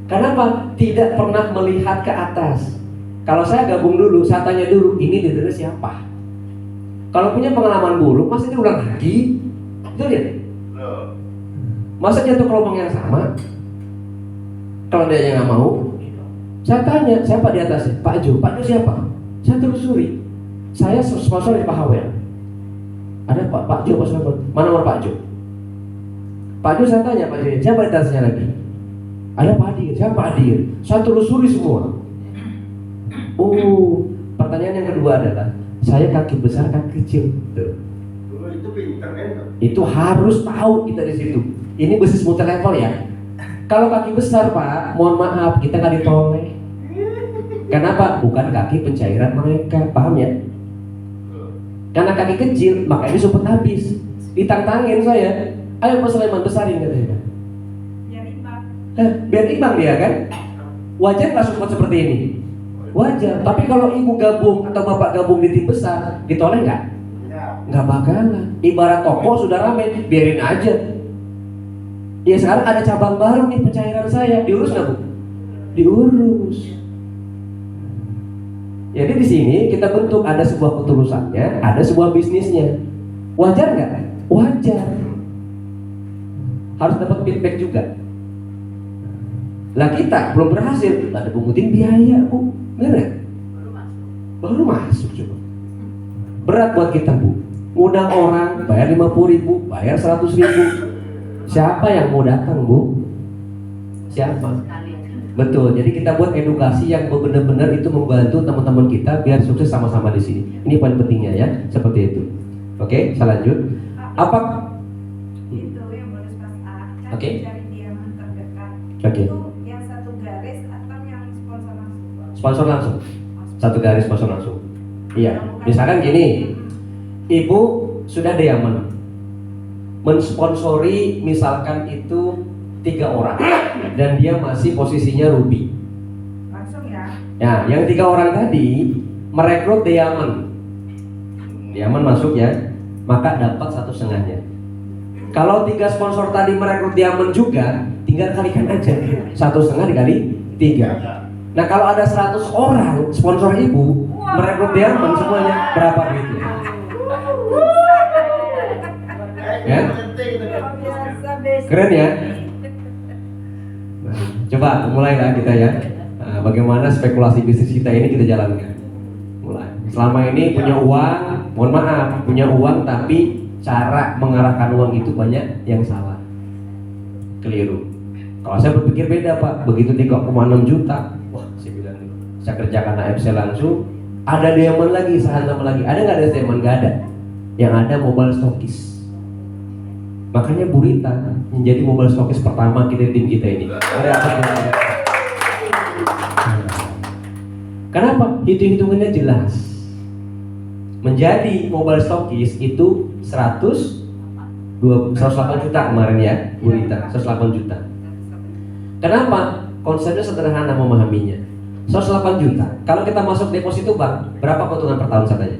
Kenapa? Tidak pernah melihat ke atas. Kalau saya gabung dulu, saya tanya dulu, ini leadernya siapa? Kalau punya pengalaman buruk, masa dia ulang lagi? Betul ya? Masa jatuh ke lubang yang sama? Kalau dia nggak mau, saya tanya, siapa di atasnya? Pak Jo siapa? Saya telusuri. Saya sponsor dari Pak Hawel. Ada Pak Jo, mana nomor Pak Jo? Pak Jo saya tanya, Pak Jo, siapa di atasnya lagi? Ada Pak Adir, siapa Pak Adir? Saya telusuri semua. Pertanyaan yang kedua adalah, saya kaki besar, kaki kecil. Tuh. Itu pinter kan? Itu harus tahu kita di situ. Ini bisnis multi level ya. Kalau kaki besar, Pak, mohon maaf, kita nggak ditoleh. Kenapa? Bukan kaki pencairan mereka, paham ya? Karena kaki kecil, makanya disumpet habis. Ditantangin saya, ayo Pak Sulaiman besarin katanya. Biar imbang. Biar imbang dia kan? Wajar nggak support seperti ini? Wajar. Tapi kalau ibu gabung atau bapak gabung di tim besar, ditoleh nggak? Nggak bakalan. Ibarat toko sudah ramai, biarin aja. Ya sekarang ada cabang baru nih pencairan saya, diurus nggak, Bu? Diurus. Jadi di sini kita bentuk ada sebuah ketulusannya, ada sebuah bisnisnya. Wajar nggak? Wajar. Harus dapat feedback juga. Lah kita belum berhasil, ada pungutin biaya, Bu. Bener? Baru masuk coba. Berat buat kita, Bu. Ngundang orang bayar 50.000, bayar 100.000. Siapa yang mau datang, Bu? Siapa? Betul. Jadi kita buat edukasi yang benar-benar itu membantu teman-teman kita biar sukses sama-sama di sini. Ini paling pentingnya ya, seperti itu. Oke, saya lanjut. Apa? Itu yang bonus pas A. Kan Oke. dari diamond terdekat. Oke. Itu yang satu garis atau yang sponsor langsung? Sponsor langsung. Satu garis sponsor langsung. Iya. Misalkan gini, Ibu sudah diamond, mensponsori misalkan itu 3 orang dan dia masih posisinya ruby. Langsung ya. Ya, yang 3 orang tadi merekrut diamond. Diamond masuk ya, maka dapat 1,5-nya. Kalau 3 sponsor tadi merekrut diamond juga, tinggal kalikan aja 1,5 dikali 3. Nah kalau ada 100 orang sponsor ibu merekrut diamond semuanya, berapa duitnya? Ya? Biasa basic. Keren ya? Nah, coba mulai lah kita ya. Nah, bagaimana spekulasi bisnis kita ini kita jalankan. Mulai. Selama ini punya uang, mohon maaf, punya uang tapi cara mengarahkan uang itu banyak yang salah, keliru. Kalau saya berpikir beda Pak, begitu 3,6 juta, wah saya bilang saya kerjakan AFC langsung, ada diamond lagi, saham lagi, ada nggak ada diamond? Nggak ada. Yang ada mobile stokis. Makanya Bu Rita menjadi mobile stokis pertama kita tim kita ini. Ada apa? Kenapa? Hitung-hitungannya jelas. Menjadi mobile stokis itu 108 juta kemarin ya, Bu Rita, 108 juta. Kenapa? Konsepnya sederhana memahaminya. 108 juta. Kalau kita masuk deposito bank, berapa keuntungan per tahun katanya?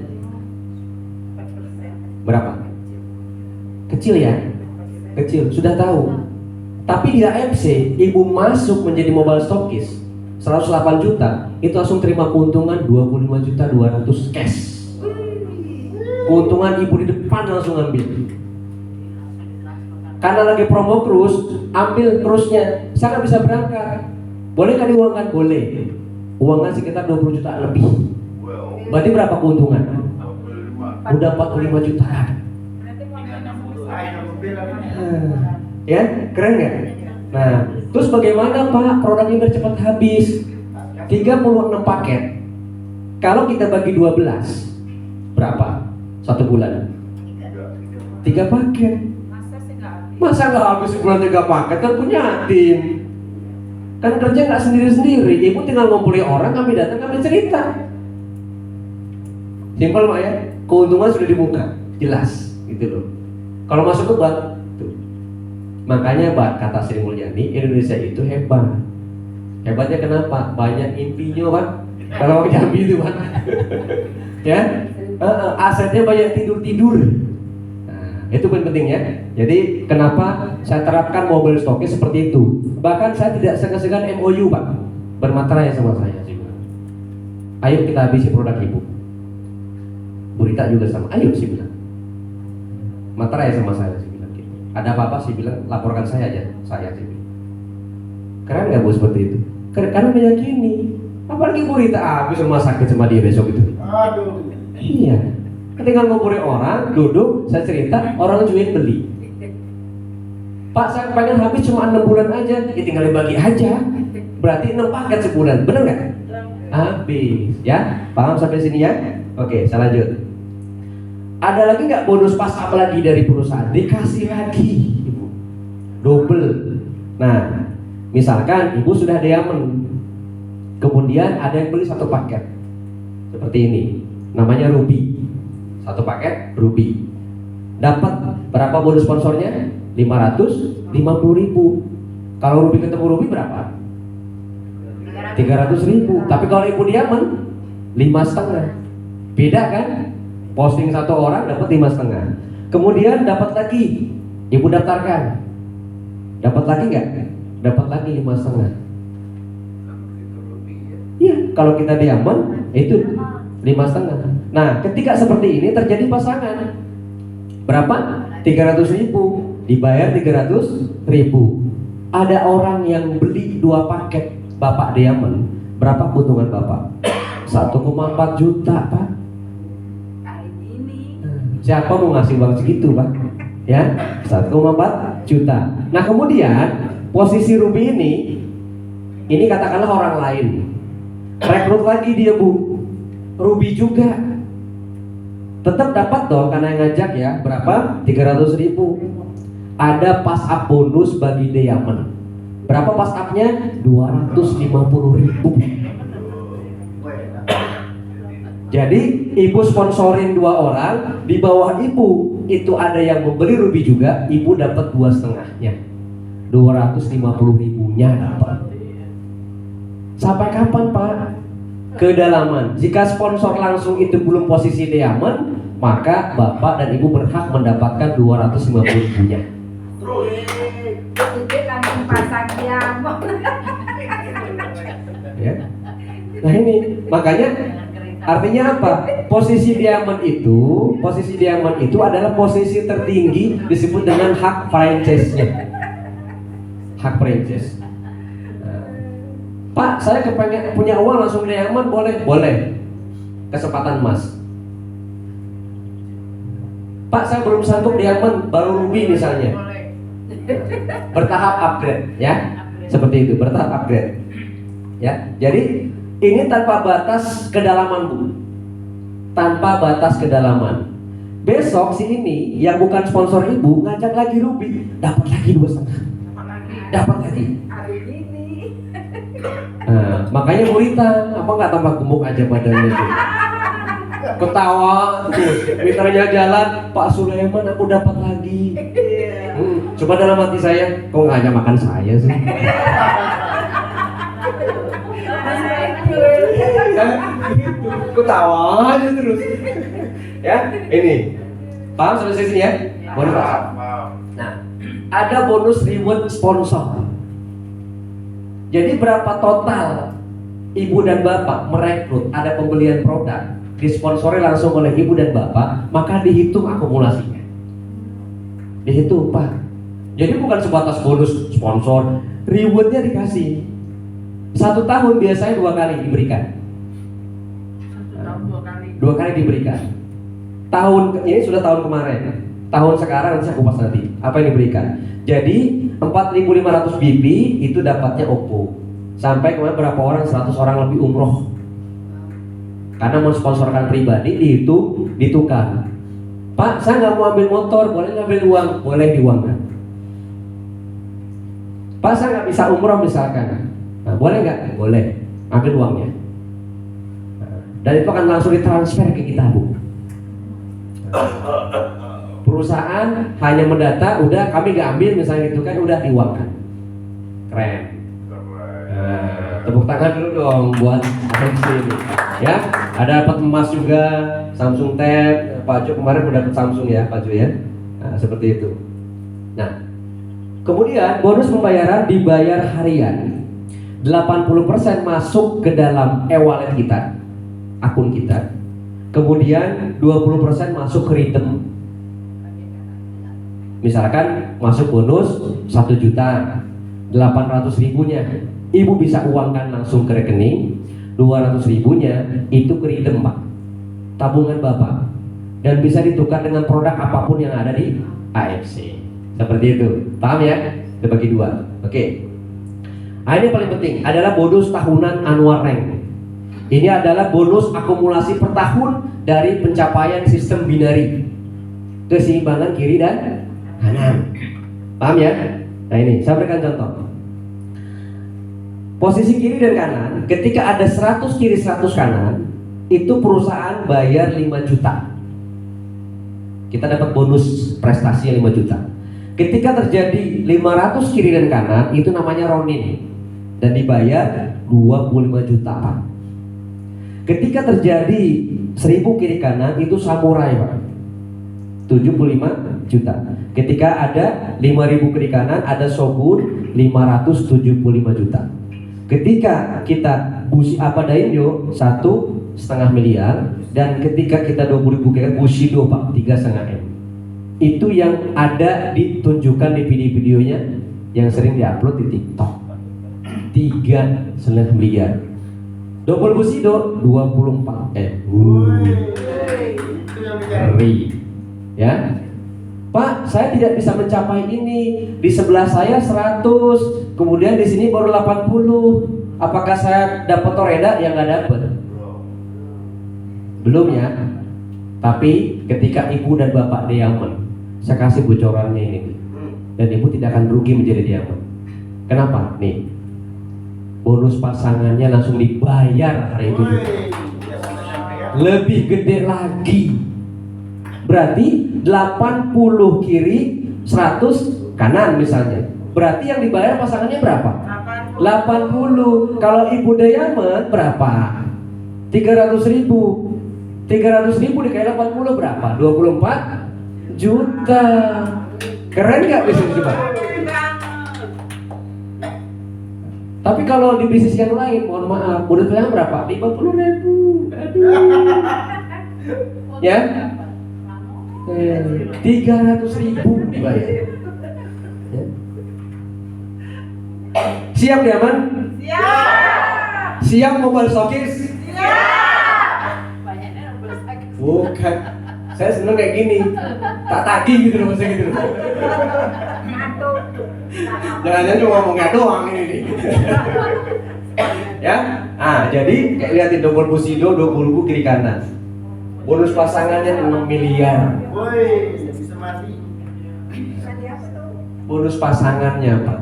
Berapa? Kecil ya? Kecil, sudah tahu. Tapi di AFC, ibu masuk menjadi mobile stokis 108 juta, itu langsung terima keuntungan 25 juta 200 cash. Keuntungan ibu di depan langsung ambil. Karena lagi promo cruise, ambil cruise-nya. Saya nggak bisa berangkat. Boleh kan diuangkan? Boleh. Uangnya sekitar 20 juta lebih. Berarti berapa keuntungan? Udah 45 juta. Ya, keren nggak? Nah, terus bagaimana Pak produknya biar cepat habis? 36 paket. Kalau kita bagi 12, berapa? Satu bulan? 3 paket. Masa nggak habis sebulan 3 paket? Kan punya tim. Kan kerja nggak sendiri-sendiri. Ibu tinggal ngumpulin orang, kami datang, kami cerita. Simpel Pak ya. Keuntungan sudah dibuka, jelas, gitu loh. Kalau masuk ke bank, tuh. Makanya Pak, kata Sri Mulyani, Indonesia itu hebat. Hebatnya kenapa? Banyak impinya Pak. Kalau orang Jambi itu Pak. Ya, asetnya banyak tidur-tidur. Nah, itu paling penting ya. Jadi kenapa saya terapkan mobile stokis seperti itu? Bahkan saya tidak segan-segan MOU Pak, bermaterai sama saya sih. Ayo kita habisi produk ibu. Bu Rita juga sama. Ayo sih bilang. Materai sama saya sih bilang gitu. Ada apa-apa sih bilang laporkan saya aja, saya sih bilang. Keren nggak Bu seperti itu? Karena meyakini. Apalagi Bu Rita habis rumah sakit sama dia besok itu. Aduh. Iya. Ketika ngumpulin orang, duduk, saya cerita, orang join beli. Pak, saya pengen habis cuma 6 bulan aja, ya tinggal dibagi aja. Berarti 6 paket sebulan, bener nggak? Habis, ya? Paham sampai sini ya? Oke, saya lanjut. Ada lagi nggak bonus pas up lagi dari perusahaan? Dikasih lagi, Ibu. Double. Nah, misalkan Ibu sudah diamond, kemudian ada yang beli 1 paket seperti ini, namanya Ruby. 1 paket Ruby. Dapat berapa bonus sponsornya? 550.000. Kalau Ruby ketemu Ruby berapa? 300.000. Tapi kalau Ibu diamond 5,5. Beda kan? Posting 1 orang dapat 5,5. Kemudian dapat lagi, Ibu daftarkan. Dapat lagi nggak? Dapat lagi 5,5. Iya, kalau kita diamond itu 5,5. Nah, ketika seperti ini terjadi pasangan. Berapa? 300.000. Dibayar 300.000. Ada orang yang beli 2 paket Bapak diamond. Berapa keuntungan Bapak? 1,4 juta Pak. Siapa mau ngasih uang segitu Pak? Ya, 1,4 juta. Nah kemudian posisi Ruby ini katakanlah orang lain rekrut lagi dia Bu, Ruby juga tetap dapat dong karena yang ngajak ya. Berapa? 300.000. Ada pas up bonus bagi diamond. Berapa pas upnya? 250.000. Jadi Ibu sponsorin 2 orang, di bawah Ibu itu ada yang membeli Ruby juga, Ibu dapat 2,5-nya, 250.000-nya dapat. Sampai kapan Pak? Kedalaman. Jika sponsor langsung itu belum posisi diamond, maka Bapak dan Ibu berhak mendapatkan 250.000-nya. Jadi langsung pasang diamond. Ya. Nah ini makanya Jangan kereta. artinya apa? Posisi diamond itu adalah posisi tertinggi disebut dengan hak franchise-nya. Hak franchise. Nah, Pak, saya kepengen punya uang langsung diamond boleh? Boleh. Kesempatan emas. Pak, saya belum sanggup diamond, baru ruby misalnya. Boleh. Bertahap upgrade, ya. Seperti itu, bertahap upgrade. Ya. Jadi ini tanpa batas kedalaman, Bu. Tanpa batas kedalaman. Besok si ini yang bukan sponsor ibu ngajak lagi Ruby, dapat lagi 2,5. Dapat lagi. Hari ini. Nah, makanya Bu Rita, apa nggak tambah gemuk aja badannya tuh? Ketawa terus, mitranya jalan, Pak Sulaiman aku dapat lagi. Coba dalam hati saya, kok nggak ajak makan saya sih? Ketawa aja terus. Ya, ini. Paham sampai sini ya? Bonus pasar. Nah, ada bonus reward sponsor. Jadi berapa total ibu dan bapak merekrut, ada pembelian produk, disponsori langsung oleh ibu dan bapak, maka dihitung akumulasinya. Dihitung, Pak. Jadi bukan sebatas bonus sponsor, rewardnya dikasih. 1 tahun biasanya 2 kali diberikan. 1 tahun 2 kali. 2 kali diberikan. Ini sudah tahun kemarin. Tahun sekarang saya kupas nanti. Apa yang diberikan? Jadi 4.500 BP itu dapatnya Oppo. Sampai kemarin berapa orang? 100 orang lebih umroh. Karena mensponsorkan pribadi dihitung, ditukar. Pak, saya nggak mau ambil motor, boleh ngambil uang? Boleh diuangkan. Pak, saya nggak bisa umroh misalkan. Nah, boleh nggak? Boleh. Ambil uangnya. Nah, dan itu akan langsung ditransfer ke kita, Bu. Perusahaan hanya mendata, udah kami nggak ambil misalnya gitu kan, udah diuangkan. Keren. Nah, tepuk tangan dulu dong buat agensi ini. Ya, ada dapat emas juga, Samsung Tab. Pak Jo kemarin udah dapat Samsung ya, Pak Jo ya. Nah, seperti itu. Nah, kemudian bonus pembayaran dibayar harian. 80% masuk ke dalam e-wallet kita, akun kita. Kemudian 20% masuk ke redeem. Misalkan masuk bonus 1 juta, 800 ribunya ibu bisa uangkan langsung ke rekening, 200 ribunya itu ke redeem, Pak, tabungan bapak, dan bisa ditukar dengan produk apapun yang ada di AFC. Seperti itu, paham ya? Dibagi 2. Oke. Nah, ini paling penting adalah bonus tahunan annual rank. Ini adalah bonus akumulasi per tahun dari pencapaian sistem binari, keseimbangan kiri dan kanan. Paham ya? Nah ini, saya berikan contoh. Posisi kiri dan kanan, ketika ada 100 kiri 100 kanan, itu perusahaan bayar 5 juta. Kita dapat bonus prestasi 5 juta. Ketika terjadi 500 kiri dan kanan, itu namanya Ronin, dan dibayar 25 juta, Pak. Ketika terjadi 1000 kiri kanan, itu samurai, Pak, 75 juta. Ketika ada 5.000 kiri kanan, ada shogun 575 juta. Ketika kita daimyo 1,5 miliar, dan ketika kita 20.000 kiri kanan, bushido, Pak, 3,5 M. Itu yang ada ditunjukkan di video-videonya yang sering diupload di TikTok. 3,5 miliar. Double bushido 24 M. Itu yang Ngeri. Ya, Pak, saya tidak bisa mencapai ini. Di sebelah saya 100, kemudian di sini baru 80. Apakah saya dapat toreda? Yang nggak dapat. Belum ya. Tapi ketika ibu dan bapak diamond, saya kasih bocorannya ini, dan ibu tidak akan rugi menjadi diamond. Kenapa? Nih, bonus pasangannya langsung dibayar hari itu juga. Lebih gede lagi. Berarti 80 kiri 100 kanan misalnya. Berarti yang dibayar pasangannya berapa? 80. Kalau ibu diamond berapa? 300 ribu. 300 ribu dikali 80 berapa? 24 juta. Keren gak bisa coba? Tapi kalau di bisnis yang lain, mohon maaf, bonus PPH berapa? 50.000. Aduh. Ya? 300.000 dibayar. Ya. Siap Diaman? Siap. Siap mobile stokis? Banyaknya boleh sakit. Bukan. Saya seneng kayak gini. Tak tagih gitu loh maksudnya gitu. Ngantuk. Jangan-jangan cuma ngomongnya doang ini nih. Ya? Jadi kayak lihatin double Bushido 20.000 kiri kanan. Bonus pasangannya 6 miliar. Woi, bisa mati. Tadi apa tuh? Bonus pasangannya, Pak.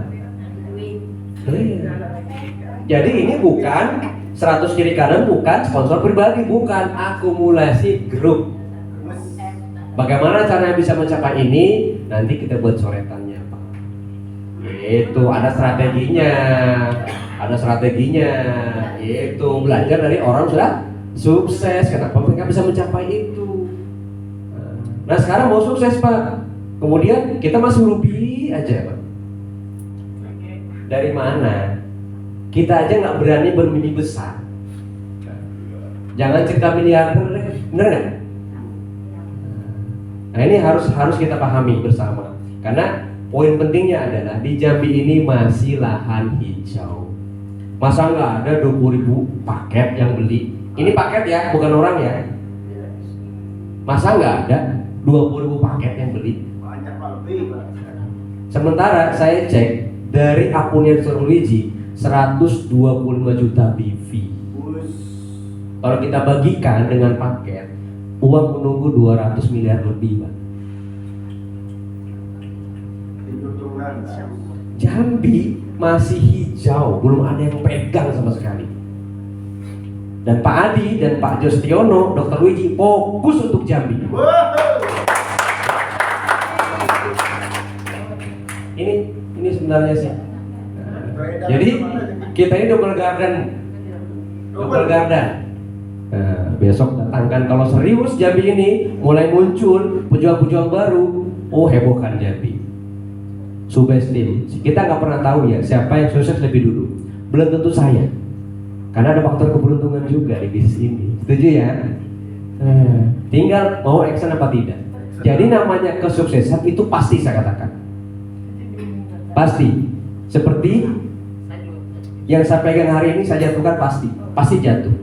Jadi ini bukan 100 kiri kanan, bukan sponsor pribadi, bukan akumulasi grup. Bagaimana caranya bisa mencapai ini? Nanti kita buat coretannya, Pak. Itu ada strateginya. Itu belajar dari orang sudah sukses. Kenapa mereka bisa mencapai itu? Nah sekarang mau sukses, Pak. Kemudian kita masih rugi aja, Pak. Dari mana? Kita aja nggak berani bermimpi besar. Jangan cerita miliarder, bener nggak? Nah ini harus kita pahami bersama. Karena poin pentingnya adalah di Jambi ini masih lahan hijau. Masa nggak ada 20.000 paket yang beli? Ini paket ya, bukan orang ya. Masa nggak ada 20.000 paket yang beli? Banyak lebih. Sementara saya cek dari akunnya Dr. Luigi 125 juta PV. Kalau kita bagikan dengan paket, uang menunggu 200 miliar lebih, Pak. Jambi masih hijau, belum ada yang pegang sama sekali. Dan Pak Adi dan Pak Justiono, Dr. Luigi fokus untuk Jambi. Ini sebenarnya sih. Jadi kita ini double garden. Nah, besok datangkan kalau serius Jambi ini mulai muncul pejuang-pejuang baru, hebohkan Jambi. Subestim. Kita nggak pernah tahu ya siapa yang sukses lebih dulu. Belum tentu saya. Karena ada faktor keberuntungan juga di bisnis ini. Setuju ya? Tinggal mau action apa tidak. Jadi namanya kesuksesan itu pasti saya katakan. Pasti. Seperti yang saya pegang hari ini saya jatuhkan pasti jatuh.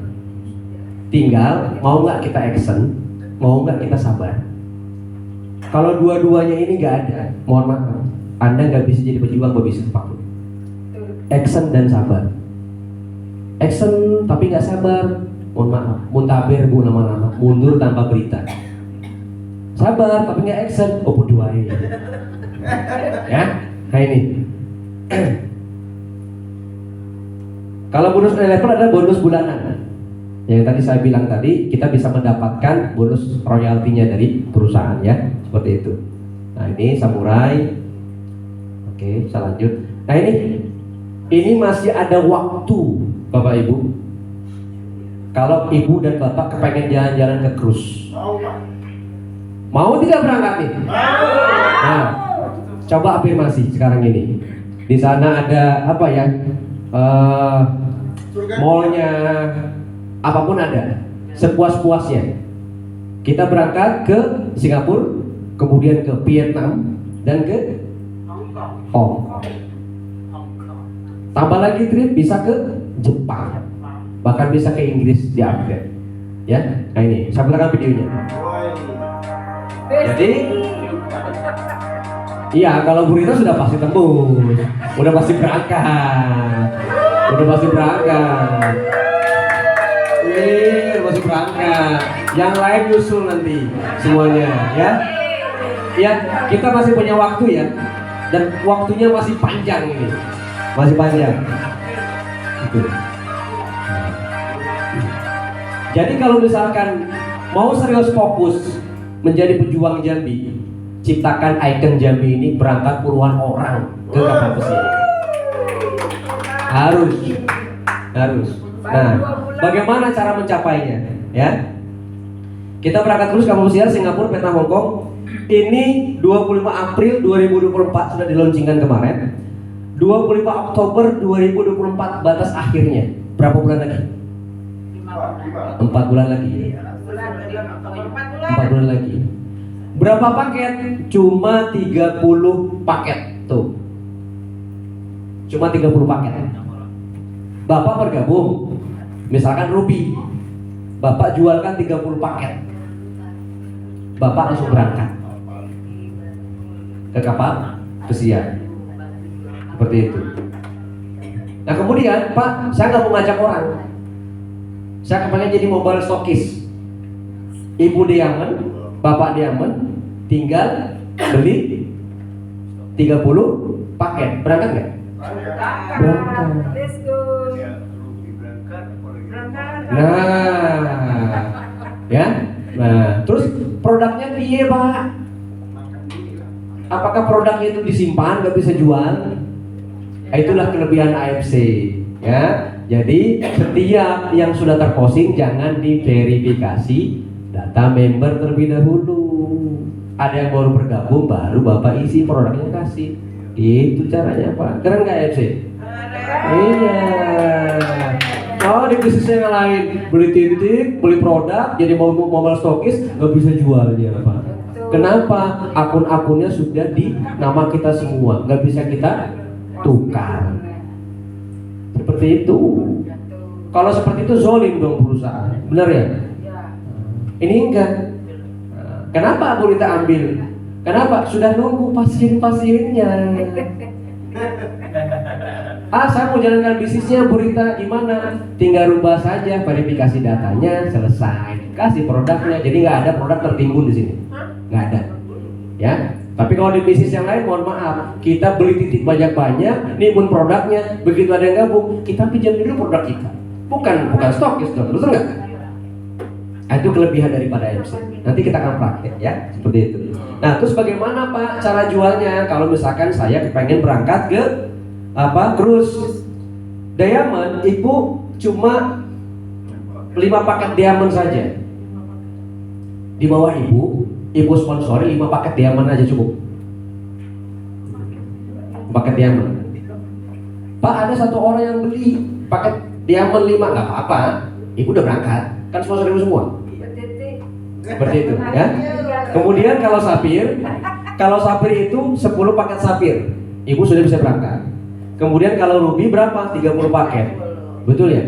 Tinggal mau nggak kita action, mau nggak kita sabar. Kalau dua-duanya ini nggak ada, mohon maaf, Anda nggak bisa jadi pejuang berbisnis apapun. Action dan sabar. Action tapi nggak sabar, mohon maaf, muntaber bu lama-lama, mundur tanpa berita. Sabar tapi nggak action, bodoh aja. Ya, nah ini. Kalau bonus level adalah bonus bulanan. Yang tadi saya bilang tadi, kita bisa mendapatkan bonus royaltinya dari perusahaan ya, seperti itu. Nah ini samurai. Oke, saya lanjut. Nah ini masih ada waktu, Bapak Ibu. Kalau Ibu dan Bapak kepengen jalan-jalan ke cruise, mau tidak berangkat nih? Nah, coba afirmasi sekarang ini. Di sana ada apa ya? Mallnya, apapun ada, sepuas-puasnya. Kita berangkat ke Singapura, kemudian ke Vietnam, dan ke Hong Kong. Tambah lagi trip bisa ke Jepang, bahkan bisa ke Inggris di upgrade. Ya, nah ini, saya putarkan videonya. Jadi, iya kalau Burito sudah pasti tembus, udah pasti berangkat. Udah pasti berangkat. Masih berangkat. Yang lain nyusul nanti semuanya, ya. Ya, kita masih punya waktu ya. Dan waktunya masih panjang ini. Masih panjang. Gitu. Jadi kalau misalkan mau serius fokus menjadi pejuang Jambi, ciptakan ikon Jambi ini, berangkat puluhan orang ke kapal pesiar. Harus. Nah, bagaimana cara mencapainya? Ya, kita berangkat terus kapal pesiar Singapura, Vietnam, Hong Kong. Ini 25 April 2024 sudah diluncurkan kemarin. 25 Oktober 2024 batas akhirnya. Berapa bulan lagi? 4 bulan lagi. 4 bulan lagi. Berapa paket? Cuma 30 paket. Tuh. Cuma 30 paket. Bapak bergabung. Misalkan Ruby. Bapak jualkan 30 paket. Bapak langsung berangkat ke kapal pesiar. Seperti itu. Nah kemudian Pak, saya nggak mau ngajak orang. Saya kepengen jadi mobile stockist. Ibu Diamond, Bapak Diamond, tinggal beli 30 paket. Berangkat nggak? Berangkat. Let's go. Nah, ya. Nah, terus produknya piye, Pak? Apakah produknya itu disimpan nggak bisa jual? Nah, itulah kelebihan AFC, ya. Jadi setiap yang sudah terposting jangan diverifikasi data member terlebih dahulu. Ada yang baru bergabung, baru Bapak isi produknya kasih. Itu caranya, Pak. Keren nggak AFC? Iya. Oh, di bisnisnya yang lain beli titik, beli produk, jadi mau mobile stockist nggak bisa jualnya, Pak. Kenapa? Akun-akunnya sudah di nama kita semua, nggak bisa kita tukar. Seperti itu. Kalau seperti itu zolim dong perusahaan, benar ya? Ini enggak. Kenapa aku kita ambil? Kenapa? Sudah nunggu pasien-pasiennya. Saya mau jalankan bisnisnya, Burita gimana? Tinggal rubah saja verifikasi datanya, selesai. Kasih produknya, jadi nggak ada produk tertimbun di sini, nggak ada. Ya. Tapi kalau di bisnis yang lain, mohon maaf, kita beli titik banyak-banyak, nimbun produknya, begitu ada yang gabung, kita pinjam dulu produk kita. Bukan stokis dong, betul nggak? Itu kelebihan daripada MC. Nanti kita akan praktek ya, seperti itu. Nah, terus bagaimana Pak cara jualnya? Kalau misalkan saya kepengen berangkat ke cruise Diamond, Ibu cuma 5 paket Diamond saja. Di bawah Ibu sponsori 5 paket Diamond aja cukup. Paket Diamond. Pak, ada satu orang yang beli paket Diamond 5, nggak apa-apa. Ibu udah berangkat, kan sponsor Ibu semua. Seperti itu ya. Kemudian kalau Sapir itu 10 paket Sapir, Ibu sudah bisa berangkat. Kemudian kalau Ruby berapa? 30 paket. Betul ya?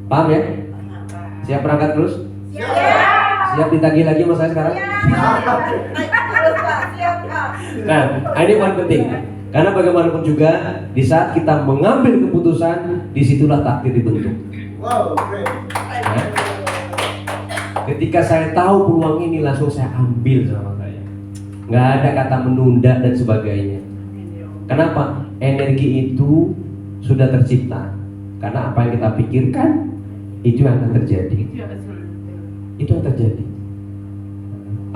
Paham ya? Siap berangkat terus? Siap ditagih lagi sama saya sekarang? Nah, ini paling penting. Karena bagaimanapun juga di saat kita mengambil keputusan, disitulah takdir dibentuk. Wow, keren. Ya. Ketika saya tahu peluang ini, langsung saya ambil sama saya. Nggak ada kata menunda dan sebagainya. Kenapa? Energi itu sudah tercipta. Karena apa yang kita pikirkan, itu yang akan terjadi. Itu yang terjadi.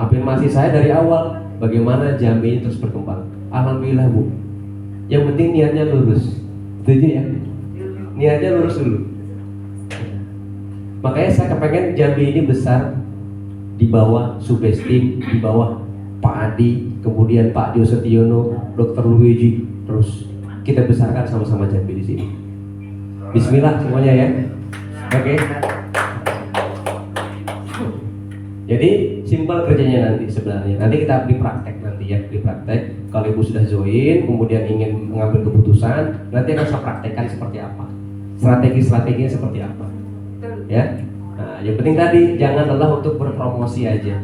Afirmasi saya dari awal, bagaimana Jambi ini terus berkembang. Alhamdulillah Bu. Yang penting niatnya lurus. Setuju ya? Niatnya lurus dulu. Makanya saya kepengen Jambi ini besar di bawah Subestim, di bawah Pak Adi, kemudian Pak Dio Setiono, Dr. Luigi, terus kita besarkan sama-sama Jambi di sini. Bismillah semuanya ya. Oke. Jadi simpel kerjanya nanti sebenarnya. Nanti kita beri praktek nanti ya, beri praktek. Kalau Ibu sudah join, kemudian ingin mengambil keputusan, nanti akan saya praktekkan seperti apa, strategi-strateginya seperti apa. Ya. Nah, yang penting tadi jangan lelah untuk berpromosi aja.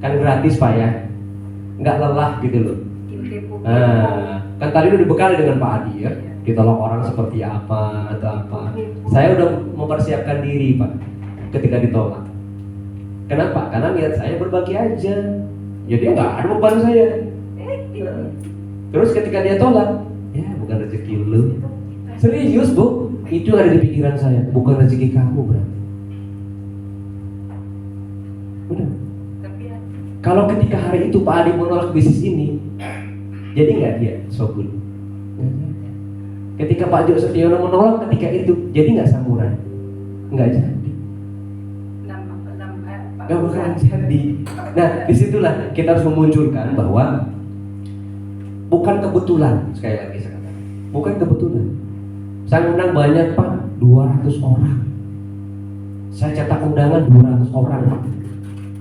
Kan gratis Pak ya, nggak lelah gitu loh. Nah, kan tadi udah dibekali dengan Pak Adi ya, ditolong orang seperti apa atau apa. Saya udah mempersiapkan diri Pak ketika ditolak. Kenapa? Karena niat saya berbagi aja. Jadi nggak ada beban saya. Terus ketika dia tolak, ya bukan rezeki lu. Serius Bu, itu ada di pikiran saya, bukan rezeki kamu berarti. Udah. Kalau ketika hari itu Pak Adi menolak bisnis ini, jadi nggak dia Shogun? Ketika Pak Jo Setiono menolak ketika itu, jadi nggak samurai? Nggak jadi. Nggak bakalan jadi. Nah, disitulah kita harus memunculkan bahwa bukan kebetulan, sekali lagi saya katakan, bukan kebetulan. Saya undang banyak Pak, 200 orang. Saya cetak undangan 200 orang Pak,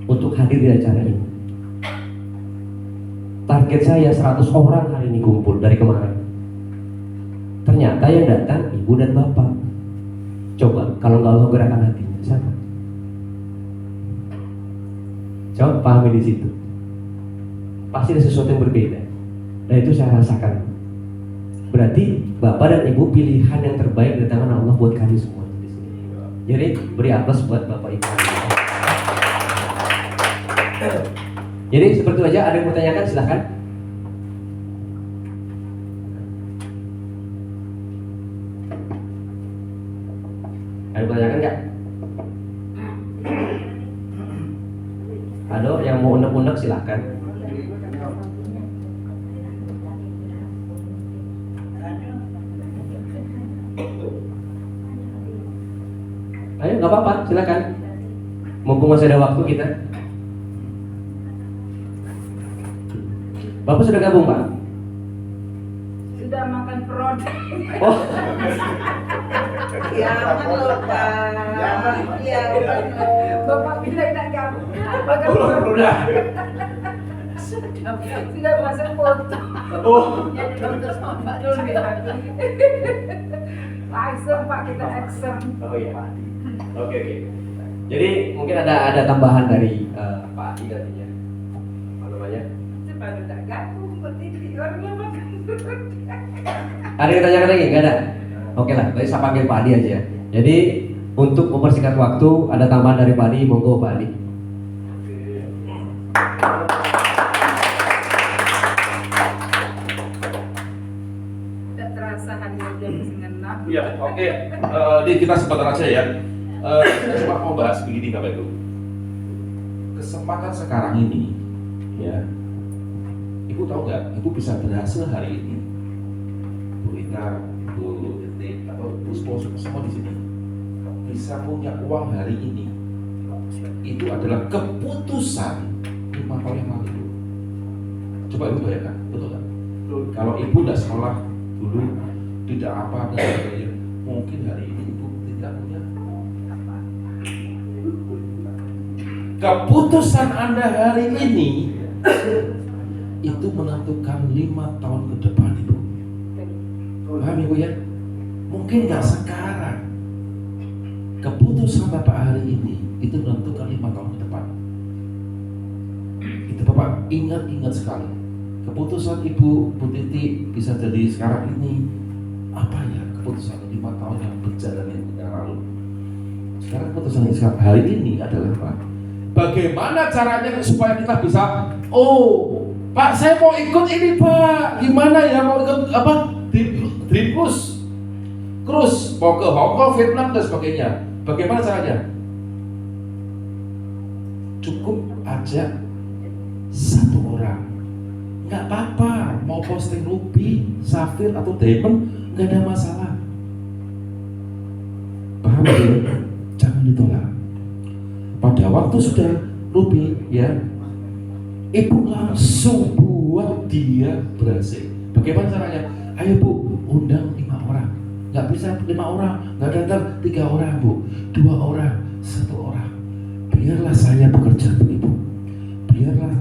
untuk hadir di acara ini. Target saya 100 orang hari ini kumpul dari kemarin. Ternyata yang datang ibu dan bapak. Coba kalau nggak Allah gerakan hatinya, siapa? Coba pahami di situ. Pasti ada sesuatu yang berbeda. Dan itu saya rasakan. Berarti bapak dan ibu pilihan yang terbaik dari tangan Allah buat kami semua di sini. Jadi beri aplaus buat bapak ibu. Jadi seperti itu aja. Ada yang mau tanyakan silahkan. Ada yang mau tanyakan nggak? Ada yang mau unek-unek silahkan. Ayo nggak apa-apa silakan. Mumpung masih ada waktu kita. Bapak sudah gabung Pak? Sudah makan perut. Oh, Ya loh Pak. Ya Bapak bilang tak gabung. Makan udah. sudah masuk foto. Oh, jadi dokter sama Pak Dul bilang. Langsung Pak kita action. oh iya. Oke. Jadi mungkin ada tambahan dari Pak Adi nantinya. Apa namanya? Baru tak gabung berdiri orangnya makan perut. Ada yang tanyakan lagi? Nggak ada? Oke lah, tadi saya panggil Pak Adi aja ya. Jadi untuk mempersingkat waktu, ada tambahan dari Pak Adi, monggo Pak Adi. Tak terasa hanya jam 6. Ya, oke. Ini kita sebentar aja ya. Saya cuma mau bahas begini Bapak Ibu. Kesempatan sekarang ini, ya, Ibu tahu nggak? Ibu bisa berhasil hari ini. Bu Rita, Bu Detik, atau Bu Sponsor semua di sini bisa punya uang hari ini. Itu adalah keputusan 5 tahun yang lalu. Coba Ibu bayangkan, betul nggak? Kalau Ibu nggak sekolah dulu, tidak apa dan sebagainya, mungkin hari ini Ibu tidak punya. Keputusan Anda hari ini itu menentukan 5 tahun ke depan Ibu. Paham Ibu ya? Mungkin nggak sekarang. Keputusan Bapak hari ini itu menentukan 5 tahun ke depan. Itu Bapak ingat sekali. Keputusan Ibu Bu Titi bisa jadi sekarang ini apa ya? Keputusan 5 tahun yang berjalan yang lalu. Sekarang keputusan yang sekarang hari ini adalah apa? Bagaimana caranya supaya kita bisa, oh Pak saya mau ikut ini Pak, gimana ya mau ikut apa? Dream Cruise, mau ke Hongkong, Vietnam dan sebagainya. Bagaimana caranya? Cukup ajak 1 orang, nggak apa-apa. Mau posting ruby, safir atau diamond, nggak ada masalah. Paham ya? Jangan ditolak. Pada waktu sudah ruby, ya, Ibu langsung buat dia berhasil. Bagaimana caranya? Ayo Bu, undang 5 orang. Nggak bisa 5 orang, nggak datang 3 orang Bu, 2 orang, 1 orang. Biarlah saya bekerja untuk Ibu. Biarlah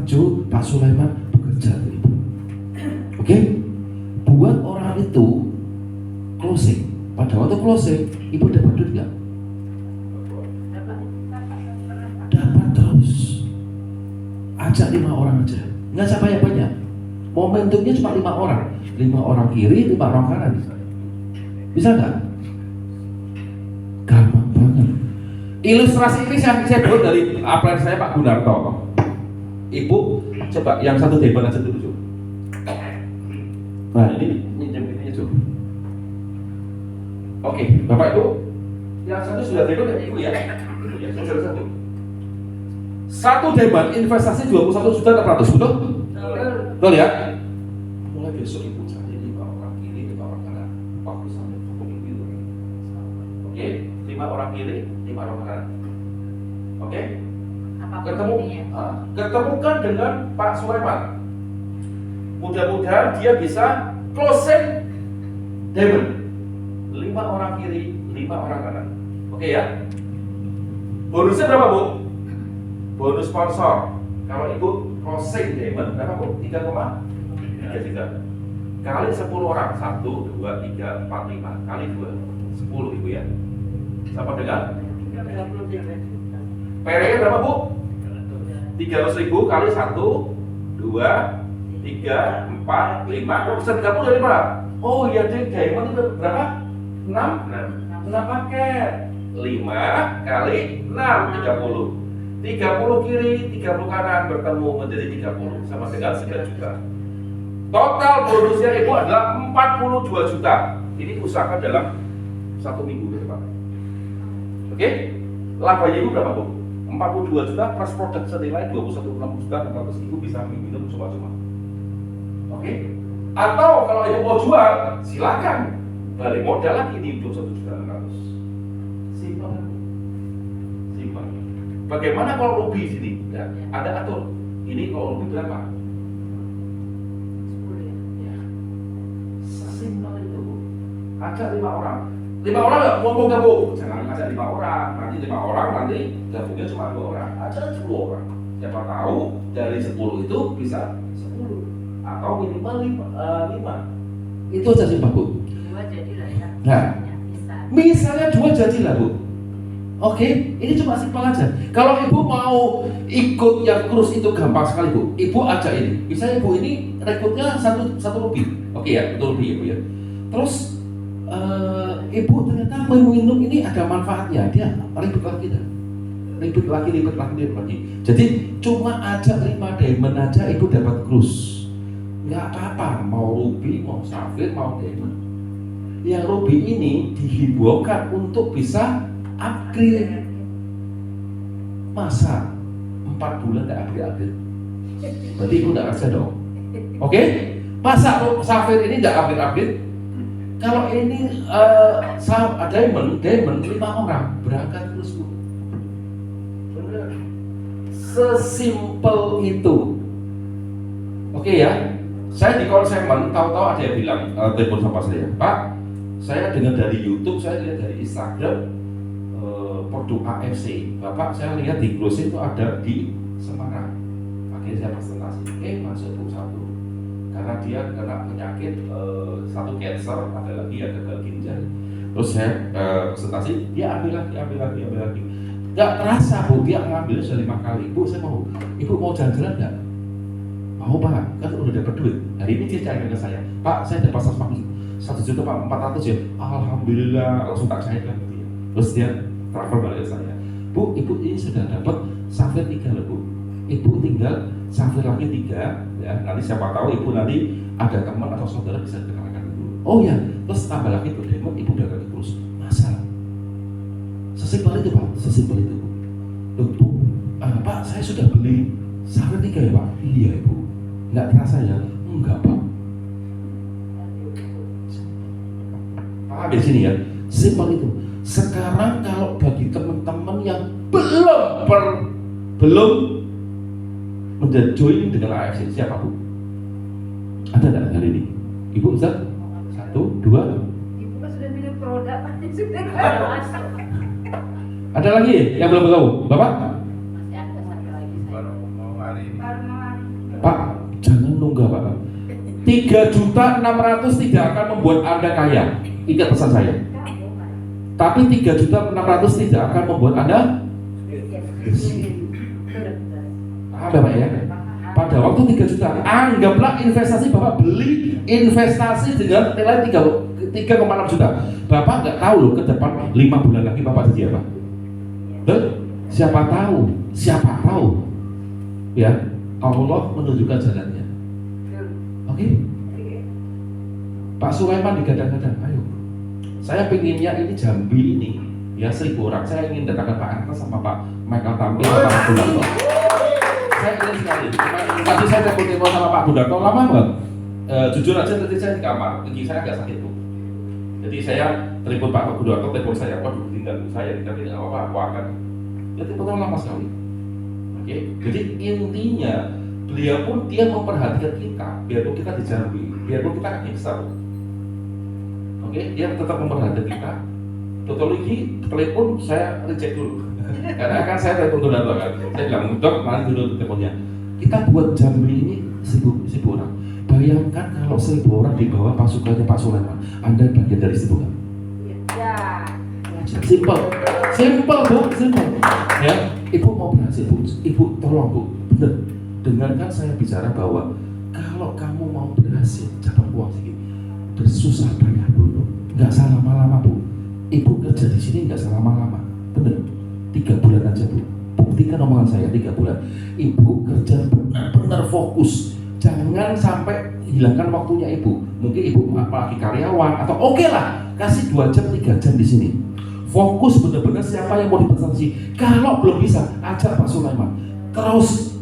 Pak Sulaiman bekerja untuk Ibu. Oke? Buat orang itu closing. Pada waktu closing, Ibu dapat duit nggak? Dapat terus. Ajak 5 orang aja, nggak usah banyak-banyak. Momentumnya cuma 5 orang, 5 orang kiri, 5 orang kanan. Bisa nggak? Gampang banget. Ilustrasi ini saya buat dari aplikasi saya Pak Gunarto. Ibu coba yang satu depan aja dulu. Nah ini minjem ini aja. Oke, Bapak Ibu, yang satu sudah depan ya Ibu ya. Ibu ya, sudah satu. Satu deban investasi 21.600.000, betul? Betul ya? Mulai besok Ibu cari 5 orang kiri, 5 orang kanan. Waktu sampai pukul itu. Oke, 5 orang kiri, 5 orang kanan. Oke? Ketemukan dengan Pak Sulaiman. Mudah-mudahan dia bisa closing diamond. 5 orang kiri, 5 orang kanan. Oke ya. Bonusnya berapa, Bu? Bonus sponsor. Kalau Ibu closing diamond berapa, Bu? 3,3 kali 10 orang. 1, 2, 3, 4, 5 kali 2. 10 Ibu ya. Sama dengan 33. PR-nya berapa, Bu? 300.000 kali 1, 2, 3, 4, 5. Bisa digabung dari mana? Oh iya, diamond itu berapa? 6 paket. 5 kali 6, 30. 30 kiri, 30 kanan bertemu menjadi 30 sama dengan 9 juta. Total bonusnya Ibu adalah 42 juta. Ini usahakan dalam 1 minggu ke depan. Oke? Labanya Ibu berapa, Bu? 42 juta plus produk senilai 21,6 juta, 600 Ibu bisa minum cuma-cuma. Oke? Atau kalau Ibu mau jual, silakan balik modal lagi di 21.600.000. Simpel. Simpel. Bagaimana kalau ruby sini? Ya, ada atur. Ini kalau ruby berapa? 10 ya. Ya. Sesimpel itu, Bu. Ajak 5 orang. 5 orang nggak mau gabung? Jangan ajak 5 orang. Nanti 5 orang nanti gabungnya cuma 2 orang. Ajak 10 orang. Siapa tahu dari 10 itu bisa 10 atau minimal 5. Itu aja simpel, Bu. 2 jadilah ya. Nah, Bisa. misalnya 2 jadilah, Bu. Oke, ini cuma simpel aja. Kalau Ibu mau ikut yang kurus itu gampang sekali, Bu. Ibu ajak ini. Misalnya Ibu ini rekrutnya satu rupiah. Oke ya, betul rupiah, Ibu ya. Terus Ibu ternyata minum ini ada manfaatnya. Dia ribet lagi dah. Ribet lagi. Jadi cuma ajak 5 diamond aja Ibu dapat krus. Nggak apa-apa, mau ruby, mau safir, mau diamond. Yang ruby ini dihimbaukan untuk bisa upgrade. Masa 4 bulan nggak upgrade? Berarti Ibu nggak kerja dong. Oke? Masa safir ini nggak upgrade? Kalau ini diamond 5 orang berangkat terus, Bu. Benar. Sesimpel itu. Oke ya. Saya di konsemen, tahu-tahu ada yang bilang telepon sama saya, Pak, saya dengar dari YouTube, saya lihat dari Instagram produk AFC. Bapak, saya lihat di closing itu ada di Semarang. Akhirnya saya presentasi, masuk Bu satu. Karena dia kena penyakit satu cancer, ada lagi yang gagal ginjal. Terus saya presentasi, dia ambil lagi. Gak terasa, Bu, dia ngambil sudah 5 kali. Bu, saya mau, Ibu mau jalan-jalan nggak? Mau, Pak, kan udah dapat duit. Hari ini dia cairkan ke saya, Pak, saya dapat 1.400.000 ya. Alhamdulillah, langsung tak cairkan gitu ya. Terus dia transfer balik ke saya, Bu, Ibu ini sudah dapat safir 3 loh, Bu. Ibu tinggal safir lagi 3 ya. Nanti siapa tahu Ibu nanti ada teman atau saudara bisa dikenalkan dulu. Oh ya, terus tambah lagi tuh diamond, Ibu udah ganti terus. Masalah. Sesimpel itu, Pak. Sesimpel itu, Bu. Loh, Bu, Pak, saya sudah beli safir 3 ya, Pak? Iya, Ibu. Nggak terasa ya? Enggak, Pak. Paham di sini ya? Simpel itu. Sekarang kalau bagi teman-teman yang belum menjadi join dengan AFC, siapa, Bu? Ada nggak hari ini? Ibu Ustaz? 1, 2. Ibu kan sudah milih produk, sudah nggak masuk. Ada lagi yang belum tahu? Bapak? Masih ada satu lagi saya. Baru mau hari ini. Baru mau. Pak, jangan nunggu, Pak. 3.600.000 tidak akan membuat Anda kaya. Ingat pesan saya. Tapi 3.600.000 tidak akan membuat Anda paham, Bapak ya? Pada waktu 3 juta, anggaplah investasi Bapak beli investasi dengan nilai 3,6 juta. Bapak nggak tahu loh ke depan 5 bulan lagi Bapak jadi apa? Siapa tahu ya, Allah menunjukkan jalannya. Oke? Pak Sulaiman digadang-gadang, ayo. Saya pinginnya ini Jambi ini ya 1.000 orang. Saya ingin datangkan Pak Antas sama Pak Michael Tampil sama Pak Budarto. Saya ingin sekali. Tadi saya telepon sama Pak Budarto lama nggak? Jujur aja tadi saya di kamar, gigi saya agak sakit, Bu. Jadi saya telepon Pak Budarto, telepon saya, waduh tinggal saya tidak apa-apa, aku akan. Ya teleponnya lama sekali. Oke, jadi intinya beliau pun dia memperhatikan kita, biarpun kita di Jambi, biarpun kita kan besar. Oke, dia tetap memperhatikan kita. Dokter Luigi telepon saya reject dulu, karena kan saya telepon donor kan. Saya bilang, dok, mana dulu teleponnya. Kita buat Jambi ini 1.000 orang. Bayangkan kalau 1.000 orang di bawah pasukannya Pak Sulaiman, Anda bagian dari 1.000 orang. Ya. Simple, bu, simple. Ya, ibu mau berhasil bu, ibu tolong bu, bener. Dengarkan saya bicara bahwa kalau kamu mau berhasil, dapat uang sedikit, bersusah payah dulu, nggak salah lama-lama bu. Ibu kerja di sini nggak salah lama-lama, bener. 3 bulan aja bu, buktikan omongan saya 3 bulan. Ibu kerja benar-benar fokus. Jangan sampai hilangkan waktunya ibu. Mungkin ibu apalagi karyawan atau oke lah, kasih 2 jam 3 jam di sini. Fokus benar-benar siapa yang mau dipresentasi. Kalau belum bisa, ajak Pak Sulaiman. Terus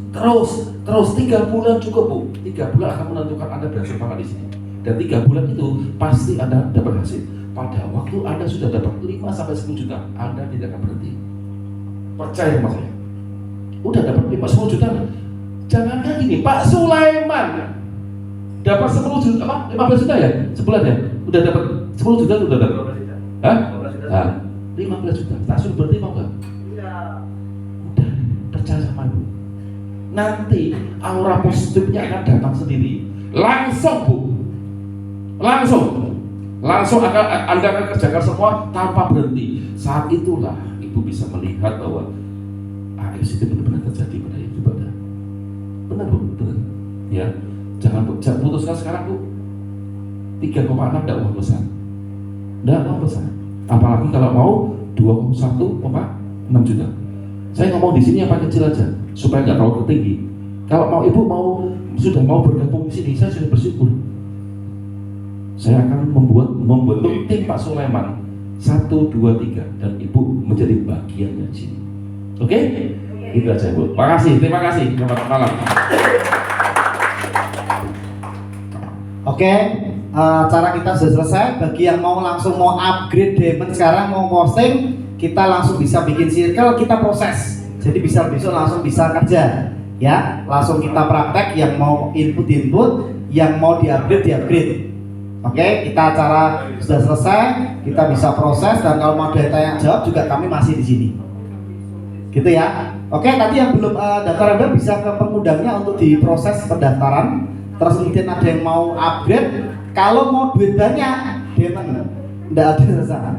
3 bulan cukup bu. 3 bulan akan menentukan Anda berhasil apa di sini. Dan 3 bulan itu pasti Anda dapat hasil. Pada waktu Anda sudah dapat 5-10 juta, Anda tidak akan berhenti. Percaya sama saya. Udah dapat 5-10 juta. Jangankan gini, Pak Sulaiman dapat 10 juta, apa? 15 juta ya? Sebulan ya? Udah dapat 10 juta udah dapat. Hah? 15 juta. Tak suruh berhenti mau nggak? Iya. Udah, percaya sama ibu. Nanti aura positifnya akan datang sendiri. Langsung bu, langsung akan Anda akan kerjakan semua tanpa berhenti. Saat itulah ibu bisa melihat bahwa AS itu benar-benar terjadi pada hidup Anda. Benar bu, benar. Ya, jangan putuskan sekarang bu. 3,6 tidak uang besar, tidak uang besar. Apalagi kalau mau 21,6 juta. Saya ngomong di sini yang paling kecil aja supaya nggak terlalu tinggi. Kalau mau ibu sudah mau bergabung di sini, saya sudah bersyukur. Saya akan membentuk tim Pak Sulaiman 1, 2, 3 dan ibu menjadi bagian dari sini. Oke? Itu aja bu. Terima kasih. Selamat malam. Oke, cara kita sudah selesai. Bagi yang mau langsung mau upgrade diamond sekarang, mau posting, kita langsung bisa bikin circle, kita proses. Jadi bisa besok langsung bisa kerja, ya. Langsung kita praktek. Yang mau input, yang mau di-upgrade. Oke, kita cara sudah selesai, kita bisa proses dan kalau mau ada yang jawab juga kami masih di sini. Gitu ya. Oke, tadi yang belum daftar Anda bisa ke pengundangnya untuk diproses pendaftaran. Terus kemudian ada yang mau upgrade, kalau mau duit banyak, diamond, tidak ada rasa.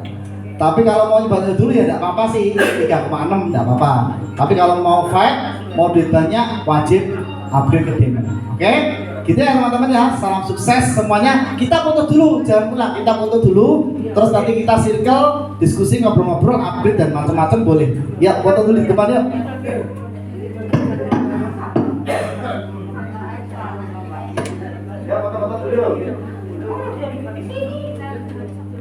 Tapi kalau mau nyoba dulu ya tidak apa-apa sih, 3,6 tidak apa-apa. Tapi kalau mau fight, mau duit banyak, wajib upgrade ke diamond. Oke, gitu ya teman-teman ya. Salam sukses semuanya. Kita foto dulu, jangan pulang. Kita foto dulu, terus nanti kita circle, diskusi, ngobrol-ngobrol, upgrade dan macam-macam boleh. Ya, foto dulu di depan ya. Ya, foto-foto dulu.